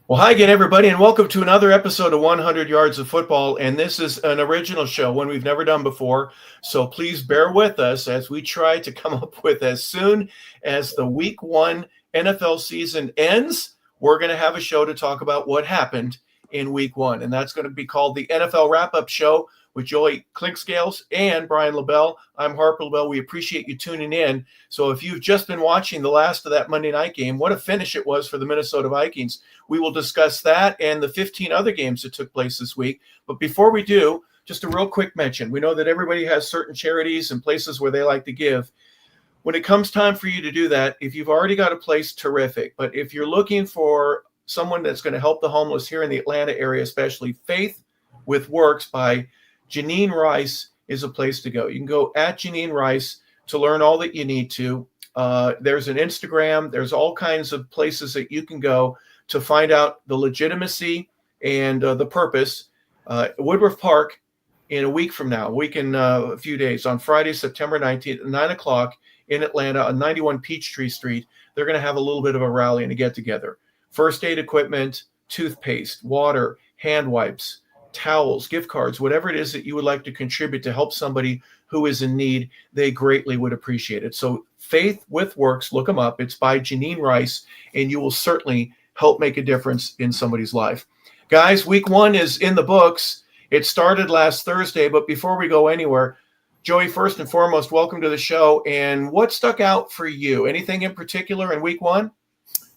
Well, hi again, everybody, and welcome to another episode of 100 Yards of Football. And this is an original show, one we've never done before. So please bear with us as we try to come up with, as soon as the Week 1 NFL season ends, we're going to have a show to talk about what happened in Week 1. And that's going to be called the NFL Wrap-Up Show with Joey Clinkscales and Brian LeBel. I'm Harper LeBel. We appreciate you tuning in. So if you've just been watching the last of that Monday night game, what a finish it was for the Minnesota Vikings. We will discuss that and the 15 other games that took place this week. But before we do, just a real quick mention. We know that everybody has certain charities and places where they like to give. When it comes time for you to do that, if you've already got a place, terrific. But if you're looking for someone that's going to help the homeless here in the Atlanta area, especially, Faith with Works by Janine Rice is a place to go. You can go at Janine Rice to learn all that you need to. There's an Instagram. There's all kinds of places that you can go to find out the legitimacy and the purpose. Woodruff Park in a week from now, a few days, on Friday, September 19th at 9 o'clock in Atlanta on 91 Peachtree Street, they're going to have a little bit of a rally and a get-together. First aid equipment, toothpaste, water, hand wipes, towels, gift cards, whatever it is that you would like to contribute to help somebody who is in need, they greatly would appreciate it. So Faith with Works, look them up. It's by Janine Rice, and you will certainly help make a difference in somebody's life. Guys, Week 1 is in the books. It started last Thursday, but before we go anywhere, Joey, first and foremost, welcome to the show. And what stuck out for you? Anything in particular in Week 1?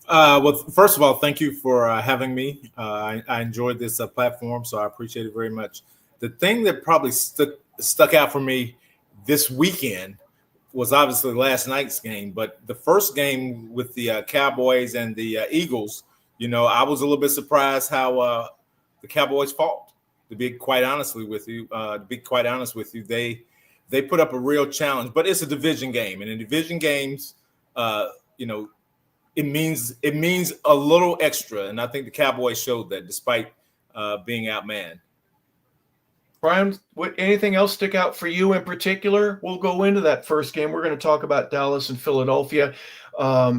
Well, first of all, thank you for having me. I enjoyed this platform, so I appreciate it very much. The thing that probably stuck out for me this weekend was obviously last night's game, but the first game with the Cowboys and the Eagles, I was a little bit surprised how the Cowboys fought. To be quite honest with you, they put up a real challenge, but it's a division game, and in division games, it means a little extra, and I think the Cowboys showed that despite being outmanned. Brian, anything else stick out for you in particular? We'll go into that first game. We're going to talk about Dallas and Philadelphia.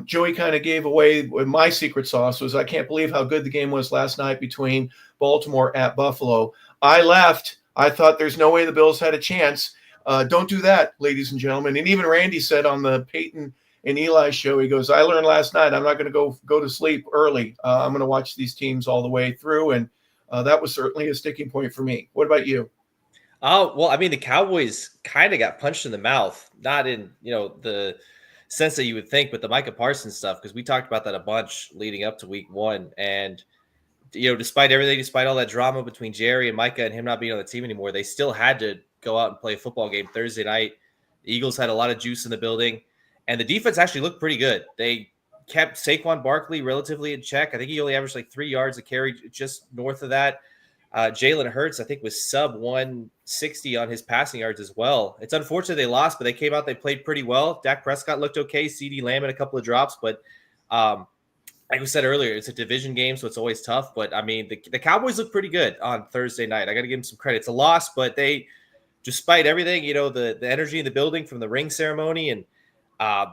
Joey kind of gave away my secret sauce was I can't believe how good the game was last night between Baltimore at Buffalo. I left. I thought there's no way the Bills had a chance. Don't do that, ladies and gentlemen. And even Randy said on the Peyton and Eli show, he goes, I learned last night I'm not going to go to sleep early. I'm going to watch these teams all the way through, and that was certainly a sticking point for me. What about you? Well, I mean, the Cowboys kind of got punched in the mouth, not in the sense that you would think, but the Micah Parsons stuff, because we talked about that a bunch leading up to Week 1, and despite everything, despite all that drama between Jerry and Micah and him not being on the team anymore, they still had to go out and play a football game Thursday night. The Eagles had a lot of juice in the building. And the defense actually looked pretty good. They kept Saquon Barkley relatively in check. I think he only averaged like 3 yards a carry, just north of that. Jalen Hurts, I think, was sub 160 on his passing yards as well. It's unfortunate they lost, but they came out, they played pretty well. Dak Prescott looked okay. CeeDee Lamb had a couple of drops, but like we said earlier, it's a division game, so it's always tough. But, I mean, the Cowboys look pretty good on Thursday night. I got to give them some credit. It's a loss, but they, despite everything, the energy in the building from the ring ceremony, and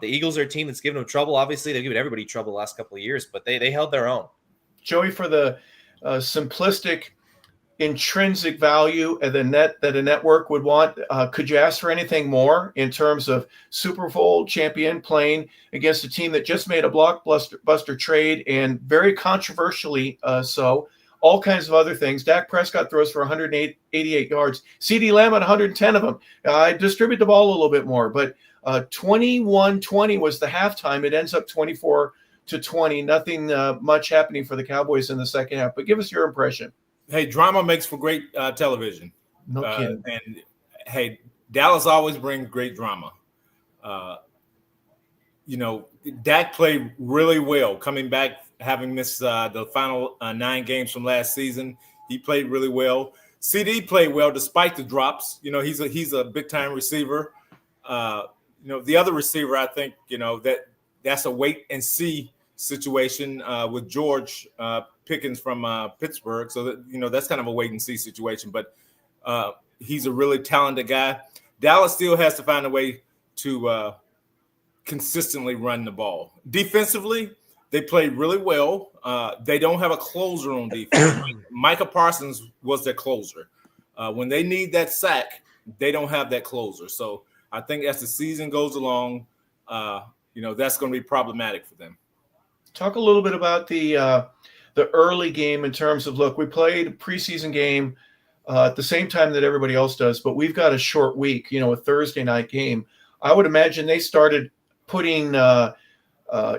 the Eagles are a team that's given them trouble. Obviously, they've given everybody trouble the last couple of years, but they held their own. Joey, for the simplistic, intrinsic value that a network would want, could you ask for anything more in terms of Super Bowl champion playing against a team that just made a blockbuster trade and very controversially so? All kinds of other things. Dak Prescott throws for 188 yards. CeeDee Lamb at 110 of them. I distribute the ball a little bit more, but 21-20 was the halftime. It ends up 24-20. Nothing much happening for the Cowboys in the second half. But give us your impression. Hey, drama makes for great television. No kidding. And, hey, Dallas always brings great drama. Dak played really well coming back, having missed the final 9 games from last season. He played really well. CD played well despite the drops. He's a big-time receiver. The other receiver, I think, that's a wait-and-see situation with George Pickens from Pittsburgh. So, that's kind of a wait-and-see situation. But he's a really talented guy. Dallas still has to find a way to consistently run the ball. Defensively, They played really well. They don't have a closer on defense. Micah Parsons was their closer. When they need that sack, they don't have that closer. So I think as the season goes along, that's going to be problematic for them. Talk a little bit about the early game in terms of, look, we played a preseason game at the same time that everybody else does, but we've got a short week, a Thursday night game. I would imagine they started putting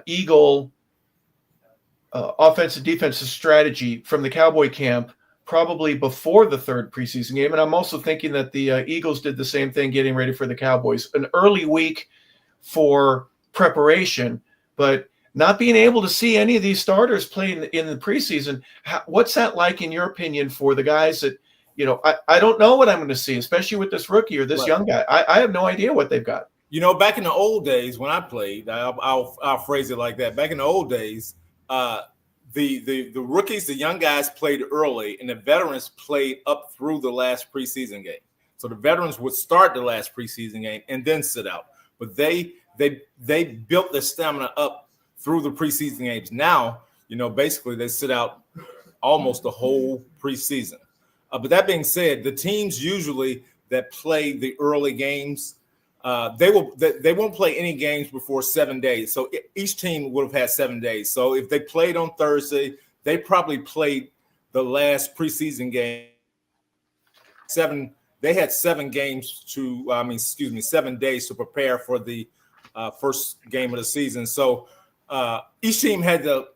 Eagle offensive defensive strategy from the Cowboy camp probably before the third preseason game. And I'm also thinking that the Eagles did the same thing, getting ready for the Cowboys. An early week for preparation, but not being able to see any of these starters play in the preseason. What's that like, in your opinion, for the guys that, I don't know what I'm going to see, especially with this rookie or this young guy. I have no idea what they've got. Back in the old days when I played, I'll phrase it like that. Back in the old days, the rookies, the young guys played early, and the veterans played up through the last preseason game. So the veterans would start the last preseason game and then sit out. But they built their stamina up through the preseason games. Now, basically they sit out almost the whole preseason. But that being said, the teams usually that play the early games, they won't play any games before 7 days. So each team would have had 7 days. So if they played on Thursday, they probably played the last preseason game. They had 7 days to prepare for the first game of the season. So each team had the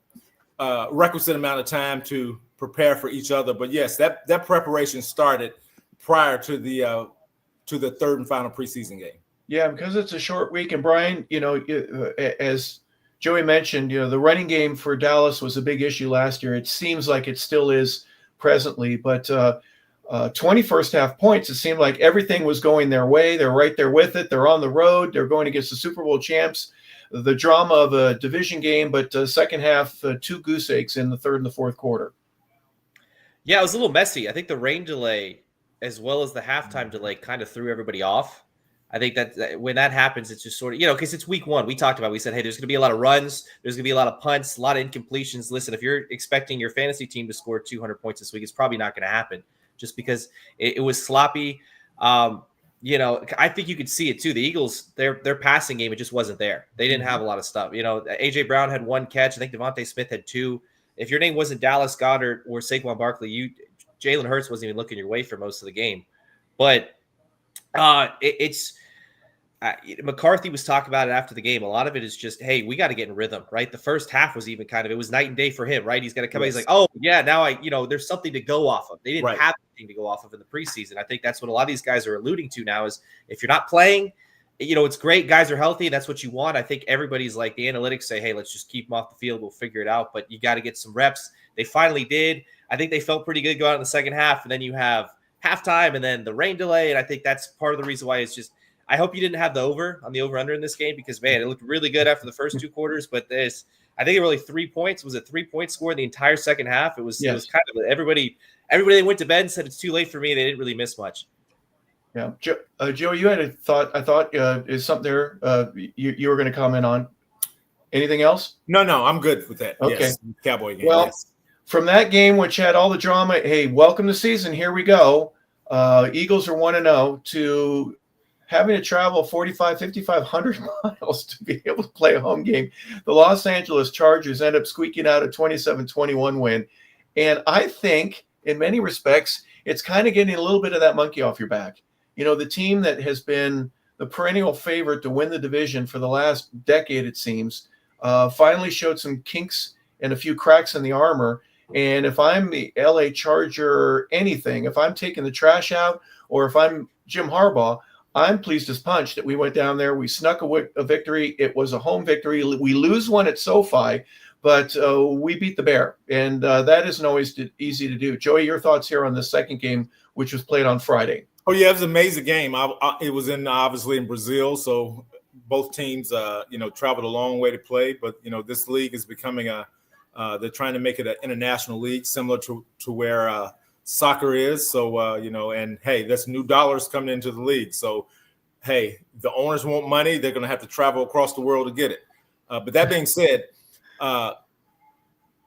requisite amount of time to prepare for each other. But yes, that preparation started prior to the third and final preseason game. Yeah, because it's a short week. And Brian, as Joey mentioned, the running game for Dallas was a big issue last year. It seems like it still is presently, but 20 first half points, it seemed like everything was going their way. They're right there with it. They're on the road. They're going against the Super Bowl champs. The drama of a division game, but second half, 2 goose eggs in the third and the fourth quarter. Yeah, it was a little messy. I think the rain delay as well as the halftime delay kind of threw everybody off. I think that when that happens, it's just sort of, because it's week 1. We talked about, we said, hey, there's going to be a lot of runs. There's going to be a lot of punts, a lot of incompletions. Listen, if you're expecting your fantasy team to score 200 points this week, it's probably not going to happen just because it was sloppy. I think you could see it too. The Eagles, their passing game, it just wasn't there. They didn't have a lot of stuff. A.J. Brown had 1 catch. I think Devontae Smith had 2. If your name wasn't Dallas Goedert or Saquon Barkley, Jalen Hurts wasn't even looking your way for most of the game. But McCarthy was talking about it after the game. A lot of it is just, hey, we got to get in rhythm, right? The first half was even it was night and day for him, right? He's got to come out. He's like, oh, yeah, now there's something to go off of. They didn't have anything to go off of in the preseason. I think that's what a lot of these guys are alluding to now is if you're not playing, it's great. Guys are healthy. That's what you want. I think everybody's like, the analytics say, hey, let's just keep them off the field. We'll figure it out. But you got to get some reps. They finally did. I think they felt pretty good going out in the second half. And then you have halftime and then the rain delay. And I think that's part of the reason why it's just, I hope you didn't have the over-under in this game because, man, it looked really good after the first 2 quarters. But I think there were only 3 points. Was it 3-point score the entire second half? It was kind of everybody they went to bed and said it's too late for me. They didn't really miss much. Yeah. Joe, you had a thought. I thought is something there you were going to comment on. Anything else? No, I'm good with that. Okay. Yes. Cowboy game. Well, yes. From that game, which had all the drama, hey, welcome to season. Here we go. Eagles are 1-0 to having to travel 5,500 miles to be able to play a home game. The Los Angeles Chargers end up squeaking out a 27-21 win. And I think in many respects, it's kind of getting a little bit of that monkey off your back. The team that has been the perennial favorite to win the division for the last decade, it seems, finally showed some kinks and a few cracks in the armor. And if I'm the LA Charger anything, if I'm taking the trash out or if I'm Jim Harbaugh, I'm pleased as punch that we went down there. We snuck a victory. It was a home victory. We lose one at SoFi, but we beat the Bear. And that isn't always easy to do. Joey, your thoughts here on the second game, which was played on Friday. Oh, yeah, it was an amazing game. It was obviously in Brazil, so both teams, traveled a long way to play. But, this league is becoming they're trying to make it an international league similar to where soccer is. So, and hey, there's new dollars coming into the league. So, hey, the owners want money. They're going to have to travel across the world to get it. But that being said,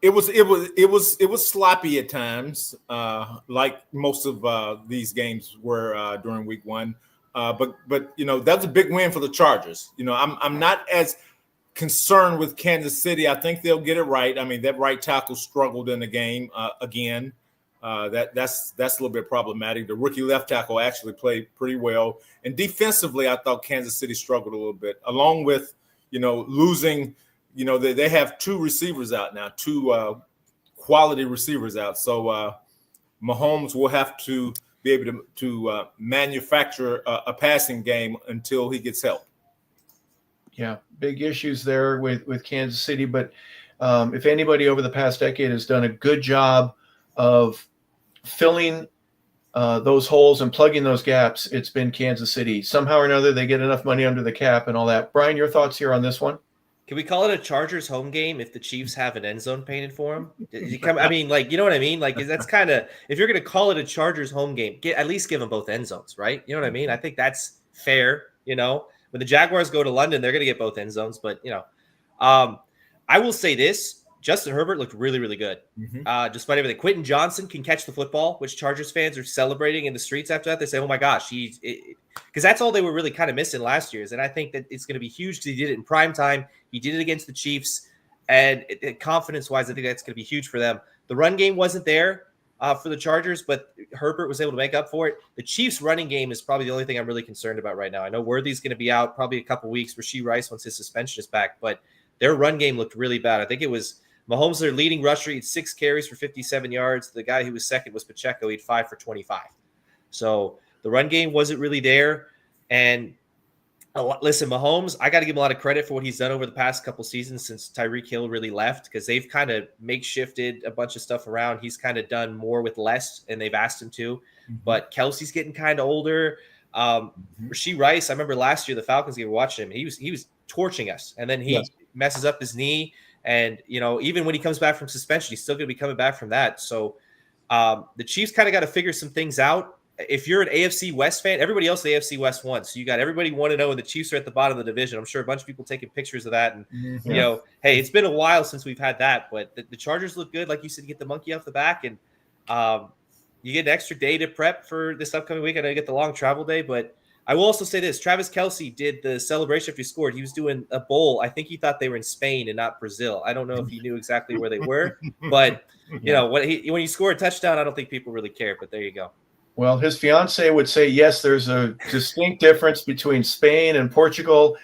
It was sloppy at times, like most of these games were during week one. But that's a big win for the Chargers. I'm not as concerned with Kansas City. I think they'll get it right. I mean, that right tackle struggled in the game again. That's a little bit problematic. The rookie left tackle actually played pretty well, and defensively, I thought Kansas City struggled a little bit, along with losing. They have two receivers out now, two quality receivers out. So Mahomes will have to be able to manufacture a passing game until he gets help. Yeah, big issues there with Kansas City. But if anybody over the past decade has done a good job of filling those holes and plugging those gaps, it's been Kansas City. Somehow or another, they get enough money under the cap and all that. Brian, your thoughts here on this one? Can we call it a Chargers home game if the Chiefs have an end zone painted for them? I mean, you know what I mean? That's kind of, if you're going to call it a Chargers home game, at least give them both end zones, right? You know what I mean? I think that's fair. When the Jaguars go to London, they're going to get both end zones. But, I will say this. Justin Herbert looked really, really good. Despite everything. Quentin Johnson can catch the football, which Chargers fans are celebrating in the streets after that. They say, oh, my gosh, because that's all they were really kind of missing last year. And I think that it's going to be huge because he did it in prime time. He did it against the Chiefs. And confidence-wise, I think that's going to be huge for them. The run game wasn't there for the Chargers, but Herbert was able to make up for it. The Chiefs' running game is probably the only thing I'm really concerned about right now. I know Worthy's going to be out probably a couple weeks. Rashee Rice once his suspension is back. But their run game looked really bad. I think it was Mahomes, their leading rusher. He had 6 carries for 57 yards. The guy who was second was Pacheco. He had 5 for 25. So the run game wasn't really there. And listen, Mahomes, I got to give him a lot of credit for what he's done over the past couple seasons since Tyreek Hill really left, because they've kind of makeshifted a bunch of stuff around. He's kind of done more with less, and they've asked him to. But Kelsey's getting kind of older. Rashee Rice, I remember last year the Falcons game, watching him. He was torching us, and then he messes up his knee. And, even when he comes back from suspension, he's still going to be coming back from that. So the Chiefs kind of got to figure some things out. If you're an AFC West fan, everybody else in the AFC West won. So you got everybody 1-0, and the Chiefs are at the bottom of the division. I'm sure a bunch of people taking pictures of that. And, hey, it's been a while since we've had that. But the Chargers look good. Like you said, you get the monkey off the back. And you get an extra day to prep for this upcoming week. I know you get the long travel day, but I will also say this. Travis Kelce did the celebration after he scored. He was doing a bowl. I think he thought they were in Spain and not Brazil. I don't know if he knew exactly where they were. But, when he scored a touchdown, I don't think people really care. But there you go. Well, his fiance would say, yes, there's a distinct difference between Spain and Portugal.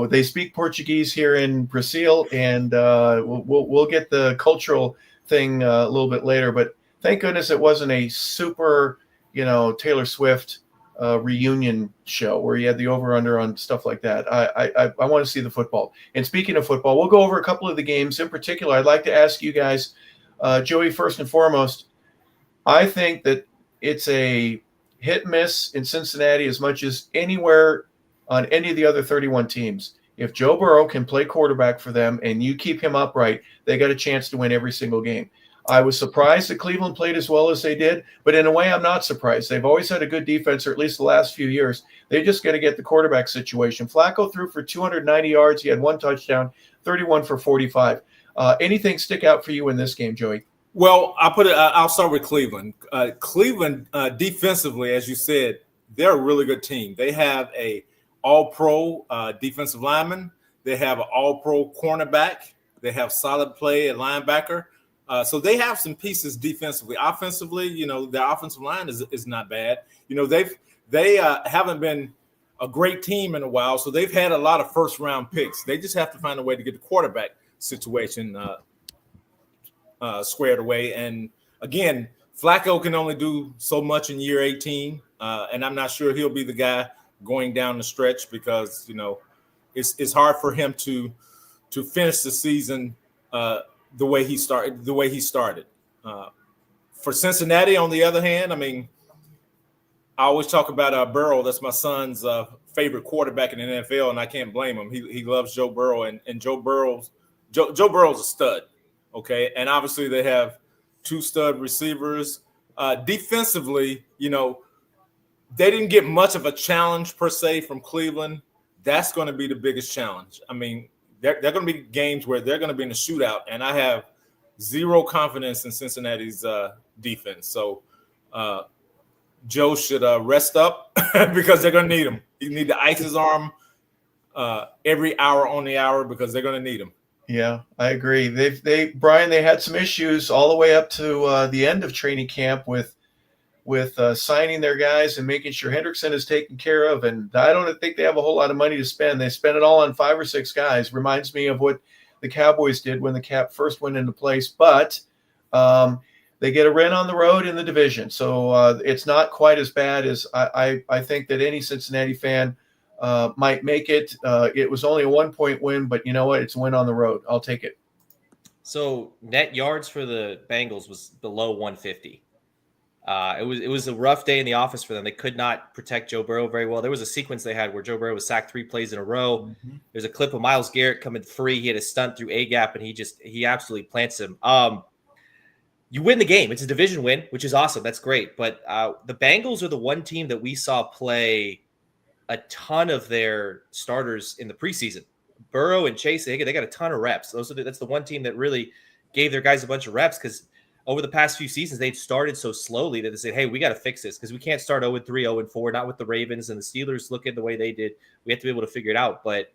They speak Portuguese here in Brazil, and we'll get the cultural thing a little bit later. But thank goodness it wasn't a super, Taylor Swift reunion show where you had the over-under on stuff like that. I want to see the football. And speaking of football, we'll go over a couple of the games. In particular, I'd like to ask you guys, Joey, first and foremost, I think that it's a hit miss in Cincinnati as much as anywhere on any of the other 31 teams. If Joe Burrow can play quarterback for them and you keep him upright, they got a chance to win every single game. I was surprised that Cleveland played as well as they did, but in a way, I'm not surprised. They've always had a good defense, or at least the last few years. They just got to get the quarterback situation. Flacco threw for 290 yards. He had 1 touchdown, 31 for 45. Anything stick out for you in this game, Joey? Well, I'll start with Cleveland. Cleveland defensively, as you said, they're a really good team. They have a all-pro defensive lineman. They have an all-pro cornerback. They have solid play at linebacker. So they have some pieces defensively. Offensively, their offensive line is not bad. They haven't been a great team in a while, so they've had a lot of first-round picks. They just have to find a way to get the quarterback situation squared away. And again, Flacco can only do so much in year 18, and I'm not sure he'll be the guy going down the stretch because it's hard for him to finish the season the way he started. For Cincinnati, on the other hand, I mean, I always talk about Burrow. That's my son's favorite quarterback in the NFL, and I can't blame him. He loves Joe Burrow, and Joe Burrow's a stud. Okay, and obviously they have 2 stud receivers. Defensively, they didn't get much of a challenge per se from Cleveland. That's going to be the biggest challenge. I mean, they're going to be games where they're going to be in a shootout, and I have zero confidence in Cincinnati's defense. So Joe should rest up because they're going to need him. You need to ice his arm every hour on the hour because they're going to need him. Yeah, I agree. Brian, they had some issues all the way up to the end of training camp with signing their guys and making sure Hendrickson is taken care of. And I don't think they have a whole lot of money to spend. They spent it all on 5 or 6 guys. Reminds me of what the Cowboys did when the cap first went into place. But they get a win on the road in the division. So it's not quite as bad as I think that any Cincinnati fan might make it. It was only a 1-point win, but you know what? It's a win on the road. I'll take it. So net yards for the Bengals was below 150. It was a rough day in the office for them. They could not protect Joe Burrow very well. There was a sequence they had where Joe Burrow was sacked 3 plays in a row. Mm-hmm. There's a clip of Myles Garrett coming free. He had a stunt through A-gap, and he absolutely plants him. You win the game. It's a division win, which is awesome. That's great. But the Bengals are the one team that we saw play a ton of their starters in the preseason. Burrow and Chase, they got a ton of reps. That's the one team that really gave their guys a bunch of reps because over the past few seasons, they'd started so slowly that they said, hey, we got to fix this because we can't start 0-3, 0-4, not with the Ravens and the Steelers looking the way they did. We have to be able to figure it out. But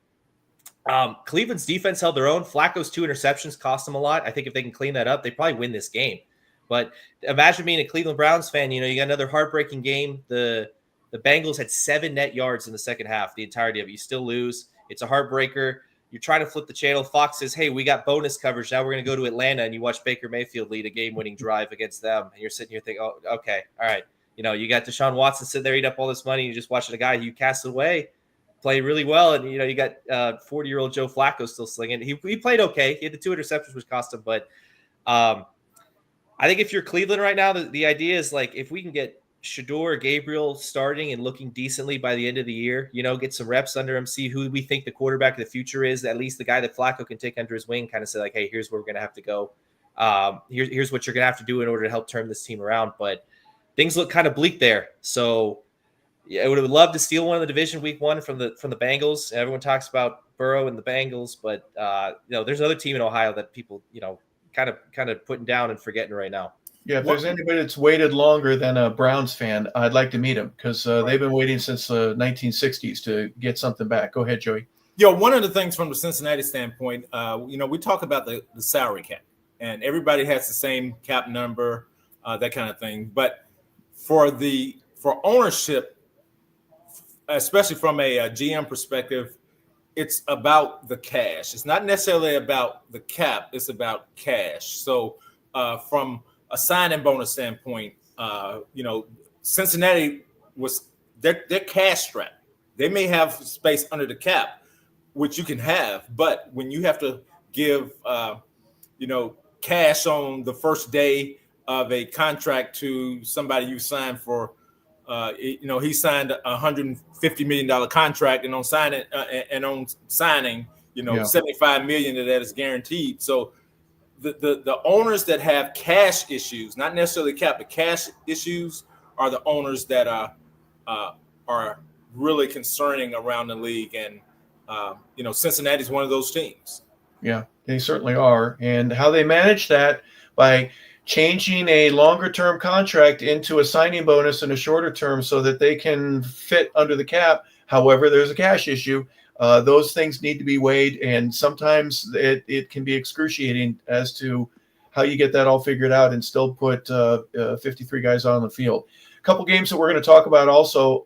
Cleveland's defense held their own. Flacco's 2 interceptions cost them a lot. I think if they can clean that up, they probably win this game. But imagine being a Cleveland Browns fan. You got another heartbreaking game. The Bengals had 7 net yards in the second half, the entirety of it. You still lose. It's a heartbreaker. You're trying to flip the channel. Fox says, hey, we got bonus coverage. Now we're going to go to Atlanta, and you watch Baker Mayfield lead a game-winning drive against them. And you're sitting here thinking, oh, okay, all right. You got Deshaun Watson sitting there, eat up all this money, and you're just watching a guy who you cast away play really well. And, you got 40-year-old Joe Flacco still slinging. He played okay. He had the 2 interceptions, which cost him. But I think if you're Cleveland right now, the idea is, like, if we can get Shador or Gabriel starting and looking decently by the end of the year, get some reps under him, see who we think the quarterback of the future is, at least the guy that Flacco can take under his wing, kind of say like, hey, here's where we're going to have to go. Here's what you're going to have to do in order to help turn this team around. But things look kind of bleak there. So yeah, I would have loved to steal one of the division week 1 from the Bengals. Everyone talks about Burrow and the Bengals, but there's another team in Ohio that people, kind of putting down and forgetting right now. Yeah, if there's anybody that's waited longer than a Browns fan, I'd like to meet him because they've been waiting since the 1960s to get something back. Go ahead, Joey. One of the things from the Cincinnati standpoint, we talk about the salary cap, and everybody has the same cap number, that kind of thing. But for ownership, especially from a GM perspective, it's about the cash. It's not necessarily about the cap. It's about cash. So from a signing bonus standpoint, Cincinnati they're cash strapped. They may have space under the cap, which you can have, but when you have to give cash on the first day of a contract to somebody you signed for, he signed a $150 million contract, and on signing, $75 million of that is guaranteed. So the owners that have cash issues, not necessarily cap, but cash issues, are the owners that are really concerning around the league. And Cincinnati is one of those teams. Yeah, they certainly are. And how they manage that by changing a longer-term contract into a signing bonus and a shorter term so that they can fit under the cap. However, there's a cash issue. Those things need to be weighed, and sometimes it can be excruciating as to how you get that all figured out and still put 53 guys on the field. A couple games that we're going to talk about also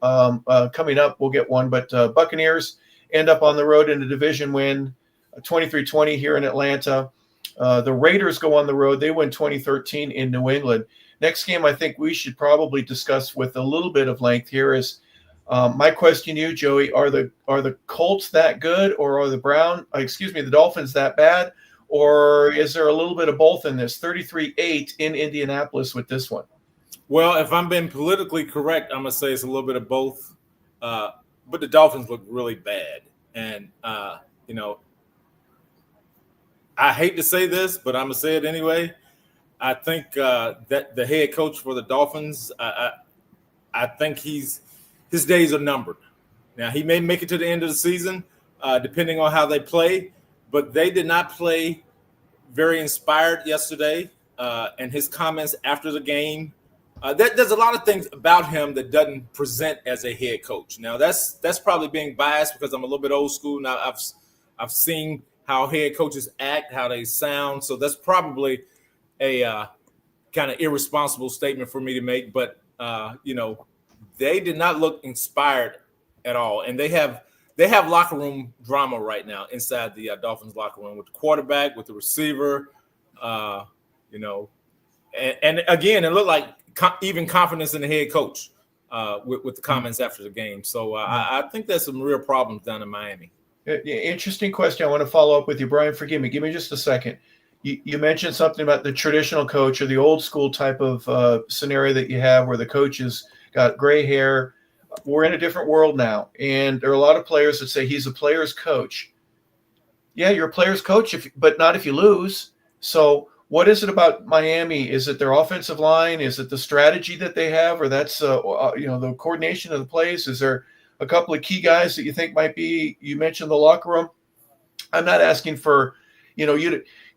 coming up. We'll get one, but Buccaneers end up on the road in a division win, 23-20 here in Atlanta. The Raiders go on the road. They win 2013 in New England. Next game I think we should probably discuss with a little bit of length here is my question to you, Joey, are the Colts that good, or are the Dolphins that bad, or is there a little bit of both in this? 33-8 in Indianapolis with this one. Well, if I'm being politically correct, I'm going to say it's a little bit of both. But the Dolphins look really bad. And, I hate to say this, but I'm going to say it anyway. I think that the head coach for the Dolphins, I think his days are numbered. Now, he may make it to the end of the season, depending on how they play, but they did not play very inspired yesterday, and his comments after the game. There's a lot of things about him that doesn't present as a head coach. Now that's probably being biased because I'm a little bit old school. Now I've seen how head coaches act, how they sound. So that's probably a kind of irresponsible statement for me to make. But they did not look inspired at all, and they have locker room drama right now inside the Dolphins locker room with the quarterback, with the receiver. And again, it looked like even confidence in the head coach with the comments after the game. So I think there's some real problems down in Miami. Interesting question. I want to follow up with you, Brian. Forgive me. Give me just a second. You mentioned something about the traditional coach or the old school type of scenario that you have where the coach has got gray hair. We're in a different world now, and there are a lot of players that say he's a player's coach. Yeah, you're a player's coach, but not if you lose. So what is it about Miami? Is it their offensive line? Is it the strategy that they have, or that's the coordination of the plays? Is there a couple of key guys that you think might be? You mentioned the locker room. I'm not asking for you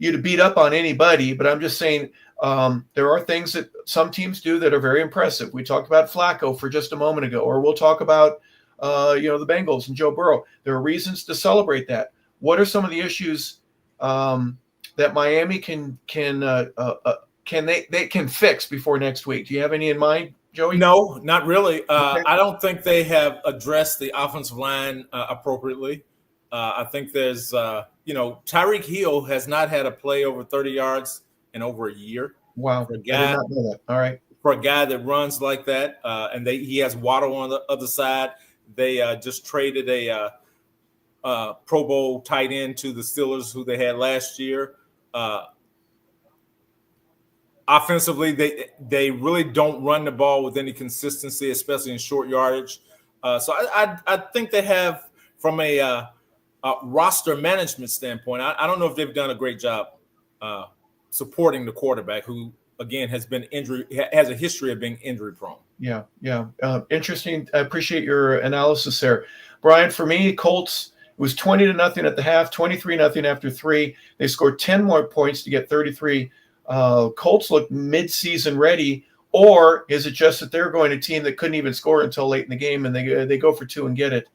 to beat up on anybody, but I'm just saying there are things that some teams do that are very impressive. We talked about Flacco for just a moment ago, or we'll talk about the Bengals and Joe Burrow. There are reasons to celebrate that. What are some of the issues that Miami can fix before next week? Do you have any in mind, Joey? No, not really. Okay. I don't think they have addressed the offensive line appropriately. I think there's, Tyreek Hill has not had a play over 30 yards in over a year. Wow. I did not know that. All right. For a guy that runs like that, and he has Waddle on the other side. They just traded a Pro Bowl tight end to the Steelers, who they had last year. Offensively, they really don't run the ball with any consistency, especially in short yardage. So I think they have, from a roster management standpoint, I don't know if they've done a great job supporting the quarterback, who again has a history of being injury prone. Yeah. Interesting. I appreciate your analysis there, Brian. For me, Colts, it was 20-0 at the half, 23-0 after 3. They scored 10 more points to get 33. Colts look mid-season ready, or is it just that they're going to a team that couldn't even score until late in the game, and they go for 2 and get it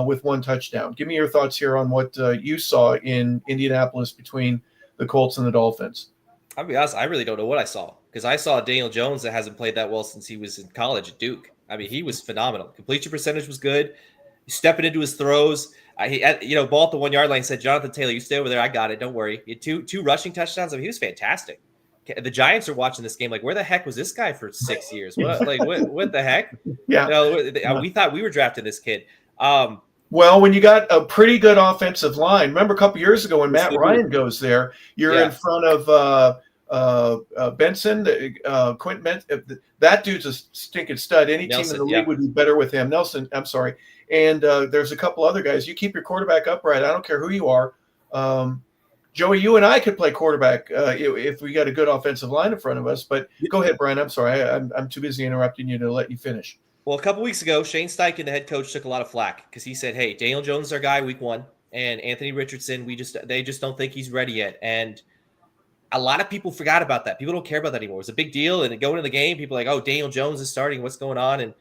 with 1 touchdown? Give me your thoughts here on what you saw in Indianapolis between the Colts and the Dolphins. I'll be honest, I really don't know what I saw, because I saw Daniel Jones that hasn't played that well since he was in college at Duke. I mean, he was phenomenal. Completion percentage was good. He's stepping into his throws. Ball at the 1 yard line, said, Jonathan Taylor, you stay over there. I got it. Don't worry. He had two rushing touchdowns. I mean, he was fantastic. The Giants are watching this game like, where the heck was this guy for 6 years? What the heck? Yeah. We thought we were drafting this kid. Well, when you got a pretty good offensive line, remember a couple years ago when Matt Ryan goes there, you're in front of Benson, Quentin Benson. That dude's a stinking stud. Any team in the league would be better with him. Nelson, I'm sorry. And there's a couple other guys. You keep your quarterback upright. I don't care who you are. Joey, you and I could play quarterback if we got a good offensive line in front of us. But go ahead, Brian. I'm sorry. I'm too busy interrupting you to let you finish. Well, a couple weeks ago, Shane Steichen, the head coach, took a lot of flack because he said, hey, Daniel Jones is our guy week 1, and Anthony Richardson, they just don't think he's ready yet. And a lot of people forgot about that. People don't care about that anymore. It was a big deal. And going into the game, people are like, oh, Daniel Jones is starting. What's going on? And,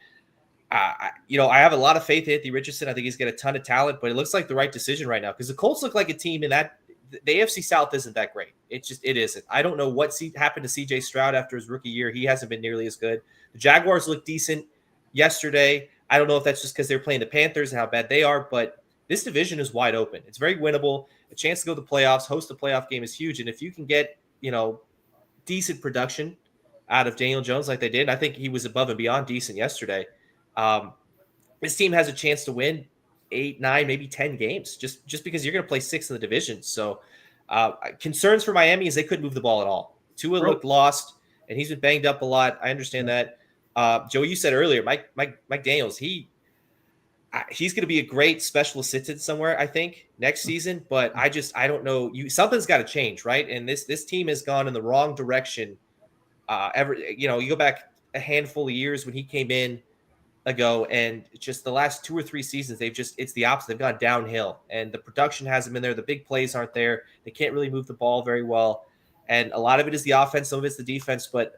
I have a lot of faith in Anthony Richardson. I think he's got a ton of talent, but it looks like the right decision right now because the Colts look like a team in that the AFC South isn't that great. It isn't. I don't know what happened to CJ Stroud after his rookie year. He hasn't been nearly as good. The Jaguars look decent yesterday. I don't know if that's just because they're playing the Panthers and how bad they are, but this division is wide open. It's very winnable. A chance to go to the playoffs, host a playoff game is huge. And if you can get, decent production out of Daniel Jones like they did, I think he was above and beyond decent yesterday. This team has a chance to win 8, 9, maybe 10 games just because you're going to play 6 in the division. So concerns for Miami is they couldn't move the ball at all. Tua looked lost, and he's been banged up a lot. I understand that. Joe, you said earlier, Mike Daniels, he's going to be a great special assistant somewhere, I think, next season. But I don't know. Something's got to change, right? And this team has gone in the wrong direction. You go back a handful of years when he came in. ago, and just the last 2 or 3 seasons, it's the opposite. They've gone downhill, and the production hasn't been there. The big plays aren't there. They can't really move the ball very well, and a lot of it is the offense, some of it's the defense, but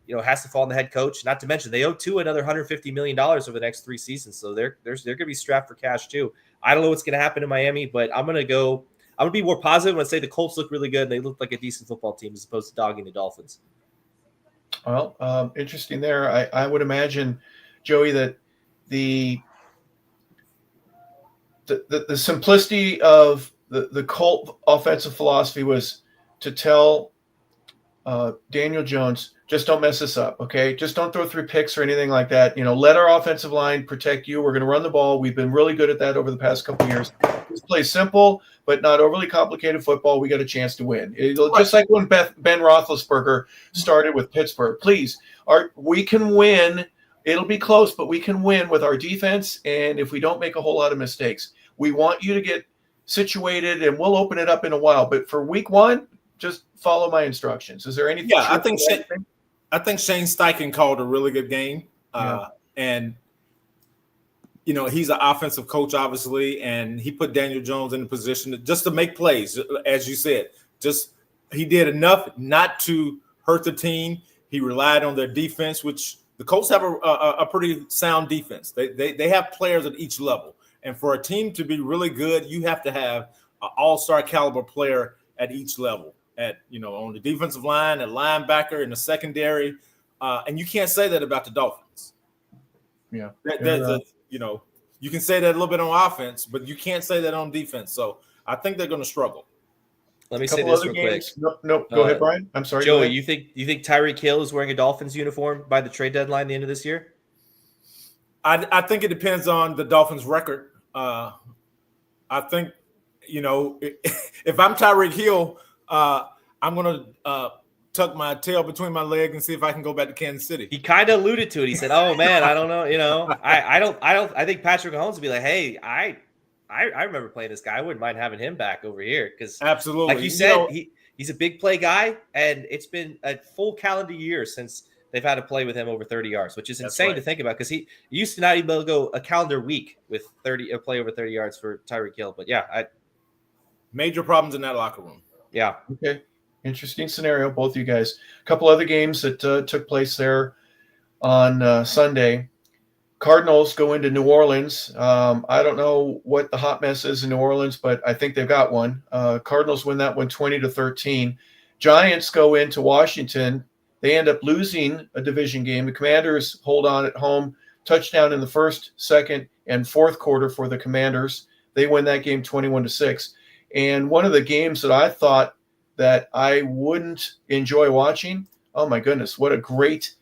it has to fall on the head coach. Not to mention they owe Tua another $150 million over the next 3 seasons, so they're going to be strapped for cash too. I don't know what's going to happen in Miami, but I'm going to be more positive and say the Colts look really good and they look like a decent football team as opposed to dogging the Dolphins. Well, interesting there. I would imagine, Joey, that the simplicity of the Colt offensive philosophy was to tell Daniel Jones, just don't mess this up, okay? Just don't throw 3 picks or anything like that. Let our offensive line protect you. We're going to run the ball. We've been really good at that over the past couple of years. Just play simple but not overly complicated football. We got a chance to win. Just like when Ben Roethlisberger started with Pittsburgh. Please, we can win. It'll be close, but we can win with our defense, and if we don't make a whole lot of mistakes. We want you to get situated, and we'll open it up in a while. But for week 1, just follow my instructions. Is there anything? Yeah, I think Shane Steichen called a really good game. And he's an offensive coach, obviously, and he put Daniel Jones in a position just to make plays, as you said. He did enough not to hurt the team. He relied on their defense, which the Colts have a pretty sound defense. They have players at each level. And for a team to be really good, you have to have an all-star caliber player at each level, on the defensive line, at linebacker, in the secondary. And you can't say that about the Dolphins. Yeah. You can say that a little bit on offense, but you can't say that on defense. So I think they're going to struggle. Let me say this real quick. No, go ahead, Brian. I'm sorry. Joey, you think Tyreek Hill is wearing a Dolphins uniform by the trade deadline at the end of this year? I think it depends on the Dolphins' record. I think, if I'm Tyreek Hill, I'm going to tuck my tail between my legs and see if I can go back to Kansas City. He kind of alluded to it. He said, "Oh man, I don't know. I think Patrick Mahomes would be like, hey, I remember playing this guy. I wouldn't mind having him back over here because absolutely, like you said, he's a big play guy, and it's been a full calendar year since they've had to play with him over 30 yards, which is insane to think about because he used to not even be able to go a calendar week with play over 30 yards for Tyreek Hill. But yeah, major problems in that locker room. Yeah. Okay. Interesting scenario, both you guys. A couple other games that took place there on Sunday. Cardinals go into New Orleans. I don't know what the hot mess is in New Orleans, but I think they've got one. Cardinals win that one 20-13. Giants go into Washington. They end up losing a division game. The Commanders hold on at home. Touchdown in the first, second, and fourth quarter for the Commanders. They win that game 21-6. And one of the games that I thought that I wouldn't enjoy watching, oh my goodness, what a great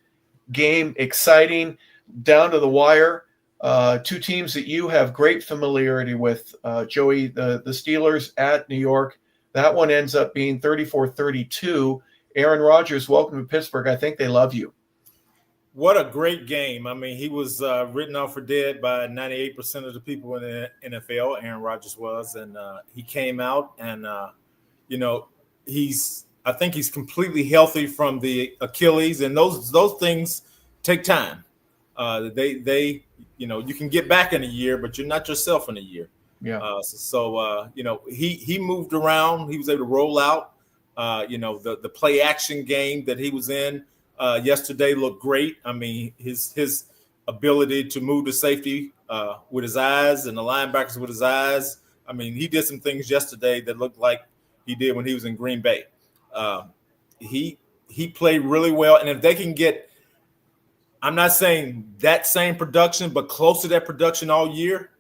game, exciting, down to the wire. 2 teams that you have great familiarity with, Joey, the Steelers at New York. That one ends up being 34-32. Aaron Rodgers, welcome to Pittsburgh. I think they love you. What a great game. I mean, he was written off for dead by 98% of the people in the NFL, Aaron Rodgers was, and he came out and, I think he's completely healthy from the Achilles, and those things take time. You can get back in a year, but you're not yourself in a year. Yeah. He moved around. He was able to roll out. The play action game that he was in yesterday looked great. I mean, his ability to move to safety with his eyes and the linebackers with his eyes. I mean, he did some things yesterday that looked like he did when he was in Green Bay. He played really well, and if they can get, I'm not saying that same production, but close to that production all year,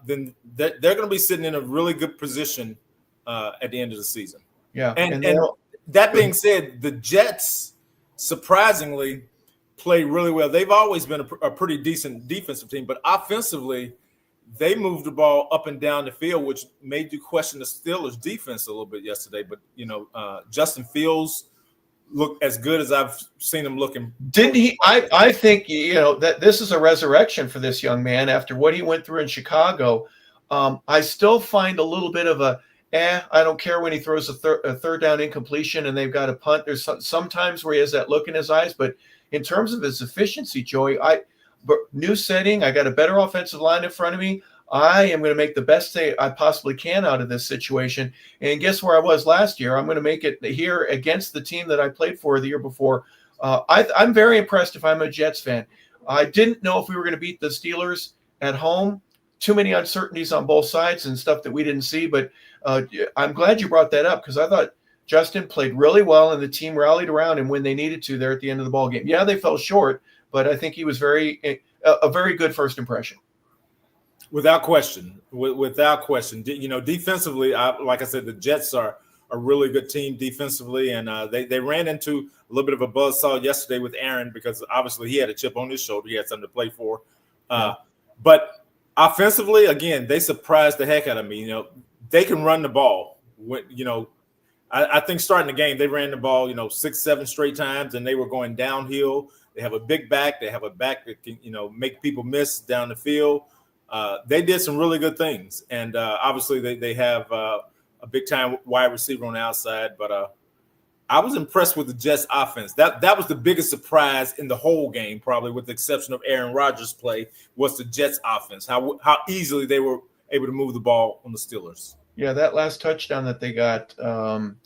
then they're going to be sitting in a really good position at the end of the season. Yeah, and that being said, the Jets surprisingly play really well. They've always been a pretty decent defensive team, but offensively, they moved the ball up and down the field, which made you question the Steelers' defense a little bit yesterday. But Justin Fields looked as good as I've seen him looking. Didn't he? I think that this is a resurrection for this young man after what he went through in Chicago. I still find a little bit of I don't care when he throws a third down incompletion and they've got a punt. There's sometimes where he has that look in his eyes, but in terms of his efficiency, Joey, new setting. I got a better offensive line in front of me. I am going to make the best thing I possibly can out of this situation. And guess where I was last year? I'm going to make it here against the team that I played for the year before. I'm very impressed if I'm a Jets fan. I didn't know if we were going to beat the Steelers at home. Too many uncertainties on both sides and stuff that we didn't see. But I'm glad you brought that up because I thought Justin played really well and the team rallied around him when they needed to there at the end of the ball game. Yeah, they fell short, but I think he was a very good first impression. Without question. Without question. Defensively, like I said, the Jets are a really good team defensively, and they ran into a little bit of a buzzsaw yesterday with Aaron because obviously he had a chip on his shoulder. He had something to play for. But offensively, again, they surprised the heck out of me. They can run the ball. I think starting the game, they ran the ball, 6-7 straight times, and they were going downhill. They have a big back. They have a back that can, make people miss down the field. They did some really good things. And obviously they have a big-time wide receiver on the outside. But I was impressed with the Jets offense. That was the biggest surprise in the whole game, probably with the exception of Aaron Rodgers' play, was the Jets offense, how easily they were able to move the ball on the Steelers. Yeah, that last touchdown that they got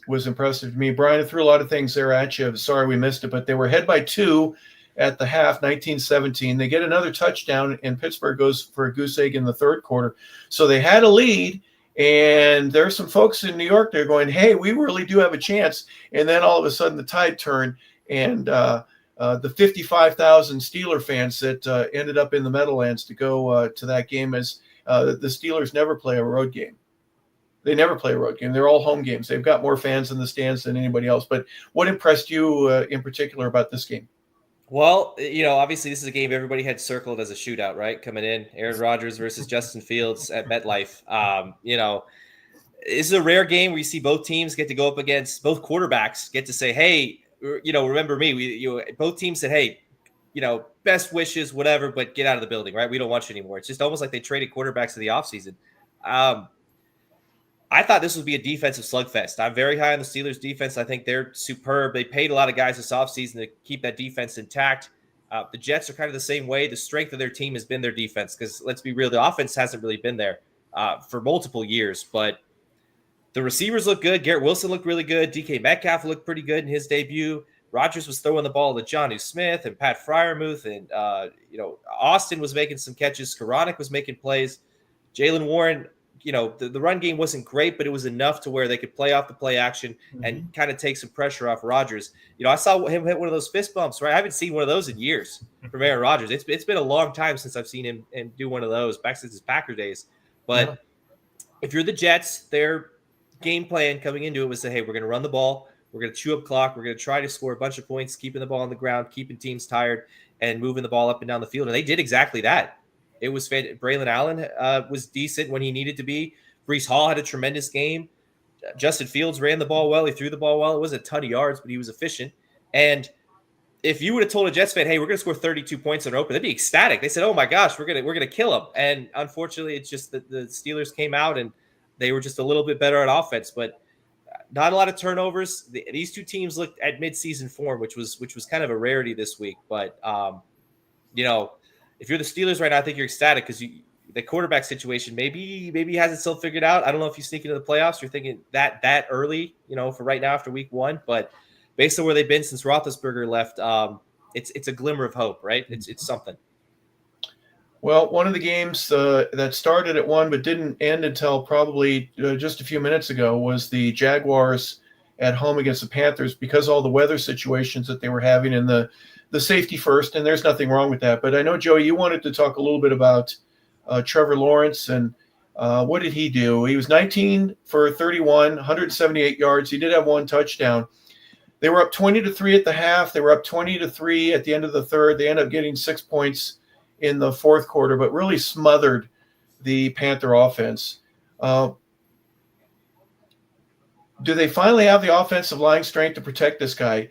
was impressive to me. Brian, I threw a lot of things there at you. Sorry we missed it, but they were ahead by 2 at the half, 19-17. They get another touchdown, and Pittsburgh goes for a goose egg in the third quarter. So they had a lead, and there's some folks in New York, they're going, hey, we really do have a chance. And then all of a sudden the tide turned, and the 55,000 Steeler fans that ended up in the Meadowlands to go to that game, as the Steelers never play a road game. They never play a road game. They're all home games. They've got more fans in the stands than anybody else. But what impressed you in particular about this game? Well, obviously this is a game everybody had circled as a shootout, right? Coming in, Aaron Rodgers versus Justin Fields at MetLife. This is a rare game where you see both teams get to go up against, both quarterbacks get to say, hey, remember me. Both teams said, hey, best wishes, whatever, but get out of the building, right? We don't want you anymore. It's just almost like they traded quarterbacks in the offseason. I thought this would be a defensive slugfest. I'm very high on the Steelers' defense. I think they're superb. They paid a lot of guys this offseason to keep that defense intact. The Jets are kind of the same way. The strength of their team has been their defense because, let's be real, the offense hasn't really been there for multiple years. But the receivers look good. Garrett Wilson looked really good. DK Metcalf looked pretty good in his debut. Rodgers was throwing the ball to Jonnu Smith and Pat Freiermuth. And, Austin was making some catches. Skoranek was making plays. Jaylen Warren, the run game wasn't great, but it was enough to where they could play off the play action and kind of take some pressure off Rodgers. I saw him hit one of those fist bumps, right? I haven't seen one of those in years from Aaron Rodgers. It's been a long time since I've seen him do one of those, back since his Packer days. But if you're the Jets, their game plan coming into it was to, hey, we're going to run the ball. We're going to chew up clock. We're going to try to score a bunch of points, keeping the ball on the ground, keeping teams tired, and moving the ball up and down the field. And they did exactly that. It was Braylon Allen was decent when he needed to be. Breece Hall had a tremendous game. Justin Fields ran the ball well. He threw the ball well. It wasn't a ton of yards, but he was efficient. And if you would have told a Jets fan, hey, we're going to score 32 points on open, they'd be ecstatic. They said, oh my gosh, we're gonna kill them. And unfortunately, it's just that the Steelers came out and they were just a little bit better at offense, but not a lot of turnovers. These two teams looked at midseason form, which was kind of a rarity this week. But if you're the Steelers right now, I think you're ecstatic because the quarterback situation maybe has itself figured out. I don't know if you sneak into the playoffs. You're thinking that early, for right now after week 1. But based on where they've been since Roethlisberger left, it's a glimmer of hope, right? It's something. Well, one of the games that started at 1 but didn't end until probably just a few minutes ago was the Jaguars at home against the Panthers because all the weather situations that they were having and the safety first, and there's nothing wrong with that. But I know, Joey, you wanted to talk a little bit about Trevor Lawrence and what did he do? He was 19 for 31, 178 yards. He did have 1 touchdown. They were up 20-3 at the half. They were up 20-3 at the end of the third. They ended up getting 6 points in the fourth quarter, but really smothered the Panther offense. Do they finally have the offensive line strength to protect this guy?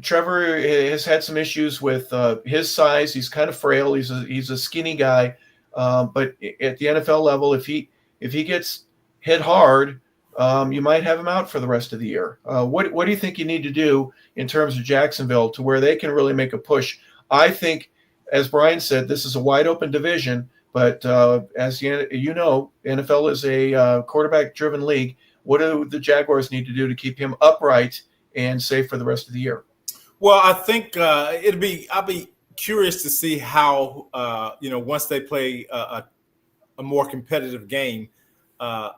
Trevor has had some issues with his size. He's kind of frail. He's a skinny guy. But at the NFL level, if he gets hit hard, you might have him out for the rest of the year. What do you think you need to do in terms of Jacksonville to where they can really make a push? I think as Brian said, this is a wide open division. But as you know, NFL is a quarterback-driven league. What do the Jaguars need to do to keep him upright and safe for the rest of the year? Well, I think I'll be curious to see how once they play a more competitive game, how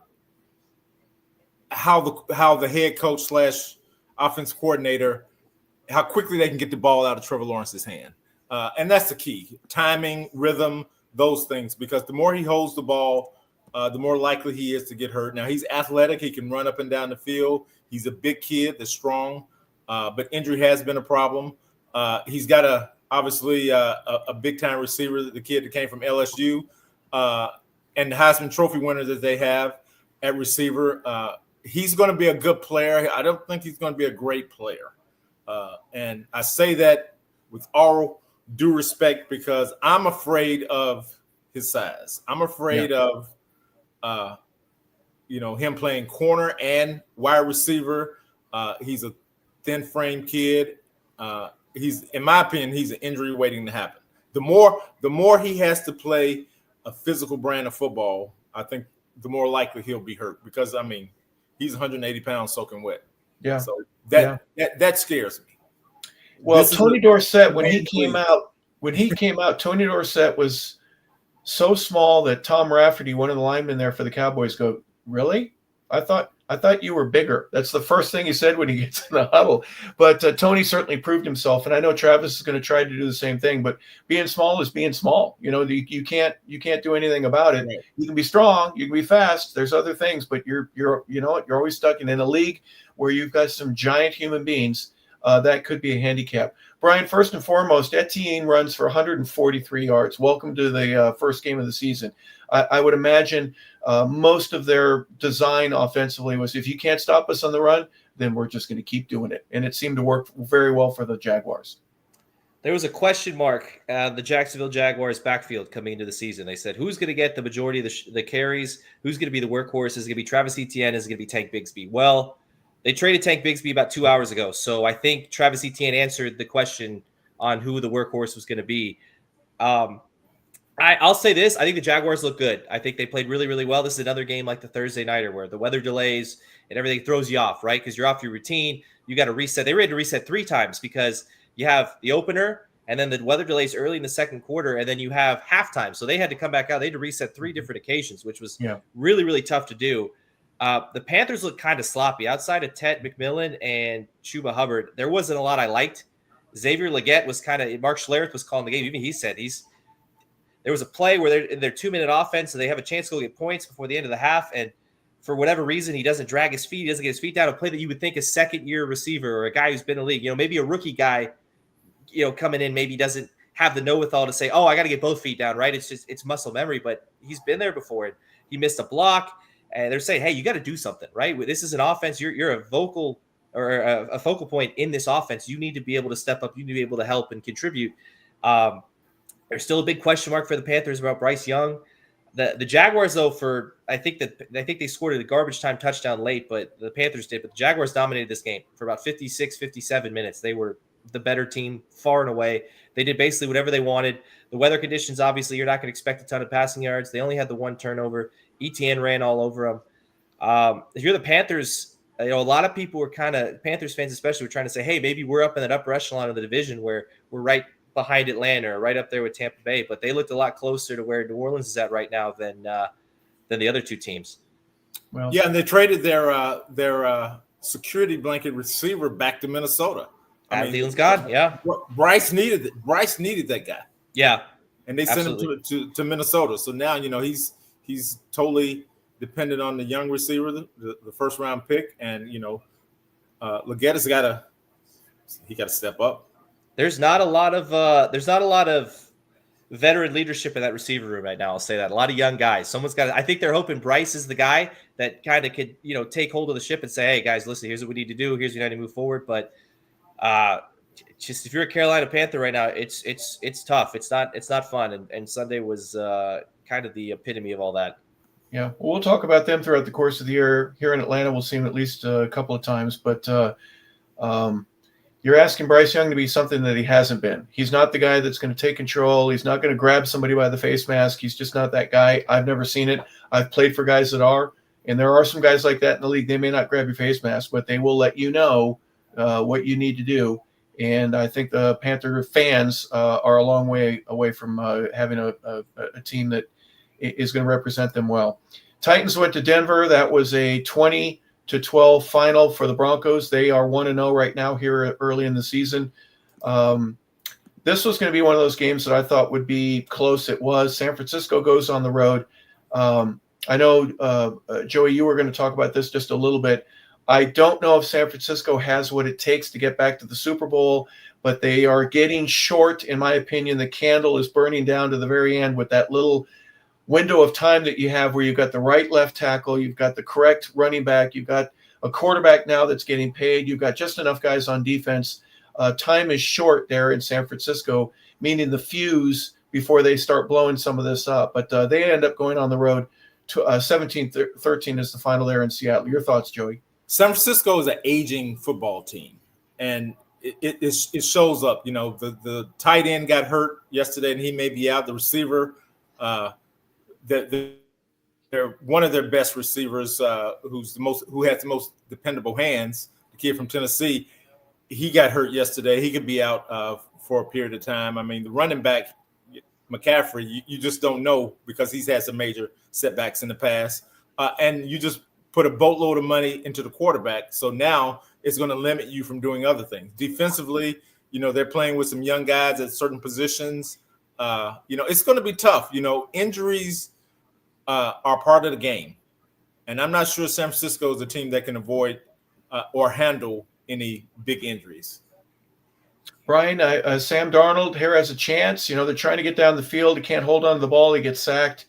the head coach / offense coordinator, how quickly they can get the ball out of Trevor Lawrence's hand. And that's the key: timing, rhythm, those things. Because the more he holds the ball, the more likely he is to get hurt. Now, he's athletic; he can run up and down the field. He's a big kid that's strong, but injury has been a problem. He's got obviously a big time receiver, the kid that came from LSU, and the Heisman Trophy winner that they have at receiver. He's going to be a good player. I don't think he's going to be a great player. And I say that with all due respect because I'm afraid of his size. I'm afraid of, him playing corner and wide receiver. He's a thin-framed kid. In my opinion, he's an injury waiting to happen. The more he has to play a physical brand of football, I think the more likely he'll be hurt because, he's 180 pounds soaking wet. Yeah. So that scares me. Well, Tony Dorsett, when he came out, Tony Dorsett was so small that Tom Rafferty, one of the linemen there for the Cowboys, go, "Really? I thought you were bigger." That's the first thing he said when he gets in the huddle. But Tony certainly proved himself, and I know Travis is going to try to do the same thing. But being small is being small. You can't do anything about it. Right. You can be strong, you can be fast. There's other things, but you're always stuck in a league where you've got some giant human beings. That could be a handicap. Brian, first and foremost, Etienne runs for 143 yards. Welcome to the first game of the season. I would imagine most of their design offensively was, if you can't stop us on the run, then we're just going to keep doing it. And it seemed to work very well for the Jaguars. There was a question mark the Jacksonville Jaguars backfield coming into the season. They said, who's going to get the majority of the carries? Who's going to be the workhorse? Is it going to be Travis Etienne? Is it going to be Tank Bigsby? Well, they traded Tank Bigsby about 2 hours ago. So I think Travis Etienne answered the question on who the workhorse was going to be. I'll say this. I think the Jaguars look good. I think they played really, really well. This is another game like the Thursday nighter where the weather delays and everything throws you off, right? Because you're off your routine. You got to reset. They were able to reset 3 times because you have the opener and then the weather delays early in the second quarter, and then you have halftime. So they had to come back out. They had to reset 3 different occasions, which was really, really tough to do. The Panthers look kind of sloppy. Outside of Tet McMillan and Chuba Hubbard, there wasn't a lot I liked. Xavier Legette was Mark Schlereth was calling the game. Even he said there was a play where they're in their 2-minute offense, and they have a chance to go get points before the end of the half. And for whatever reason, he doesn't drag his feet. He doesn't get his feet down. A play that you would think a second-year receiver or a guy who's been in the league, maybe a rookie guy, coming in, maybe doesn't have the know-withal to say, oh, I got to get both feet down, right? It's muscle memory, but he's been there before. And he missed a block. And they're saying, hey, you got to do something, right? This is an offense. You're a focal point in this offense. You need to be able to step up. You need to be able to help and contribute. There's still a big question mark for the Panthers about Bryce Young. The Jaguars, though, I think they scored a garbage time touchdown late, but the Panthers did. But the Jaguars dominated this game for about 56, 57 minutes. They were the better team far and away. They did basically whatever they wanted. The weather conditions, obviously, you're not going to expect a ton of passing yards. They only had the 1 turnover. Etienne ran all over them. If you're the Panthers, a lot of people were Panthers fans especially were trying to say, hey, maybe we're up in that upper echelon of the division where we're right behind Atlanta or right up there with Tampa Bay. But they looked a lot closer to where New Orleans is at right now than the other 2 teams. Well, yeah, and they traded their security blanket receiver back to Minnesota. Thielen's gone, yeah. Bryce needed that guy. Yeah. And they sent him to Minnesota. So now, he's totally dependent on the young receiver, the first round pick, and Legette's got to step up. There's not a lot of veteran leadership in that receiver room right now. I'll say that. A lot of young guys. I think they're hoping Bryce is the guy that kind of could, take hold of the ship and say, hey guys, listen, here's what we need to do. Here's what we need to move forward. But just if you're a Carolina Panther right now, it's tough. It's not fun. And Sunday was kind of the epitome of all that. Yeah, well, we'll talk about them throughout the course of the year. Here in Atlanta, we'll see them at least a couple of times. But you're asking Bryce Young to be something that he hasn't been. He's not the guy that's going to take control. He's not going to grab somebody by the face mask. He's just not that guy. I've never seen it. I've played for guys that are, and there are some guys like that in the league. They may not grab your face mask, but they will let you know what you need to do. And I think the Panther fans are a long way away from having a team that is going to represent them well. Titans went to Denver. That was a 20-12 final for the Broncos. They are 1-0 right now here early in the season. This was going to be one of those games that I thought would be close. It was. San Francisco goes on the road. I know, Joey, you were going to talk about this just a little bit. I don't know if San Francisco has what it takes to get back to the Super Bowl, but they are getting short, in my opinion. The candle is burning down to the very end with that little window of time that you have where you've got the right left tackle, you've got the correct running back, you've got a quarterback now that's getting paid, you've got just enough guys on defense. Time is short there in San Francisco, meaning the fuse before they start blowing some of this up. But they end up going on the road to 17-13 is the final there in Seattle. Your thoughts, Joey? San Francisco is an aging football team, and it shows up. You know, the tight end got hurt yesterday, and he may be out. The receiver, they're one of their best receivers, who has the most dependable hands. The kid from Tennessee, he got hurt yesterday. He could be out for a period of time. I mean, the running back McCaffrey, you just don't know because he's had some major setbacks in the past, and you just put a boatload of money into the quarterback. So now it's going to limit you from doing other things. Defensively, you know, they're playing with some young guys at certain positions. You know, it's going to be tough. You know, injuries are part of the game. And I'm not sure San Francisco is a team that can avoid or handle any big injuries. Brian, Sam Darnold here has a chance. You know, they're trying to get down the field. He can't hold on to the ball. He gets sacked.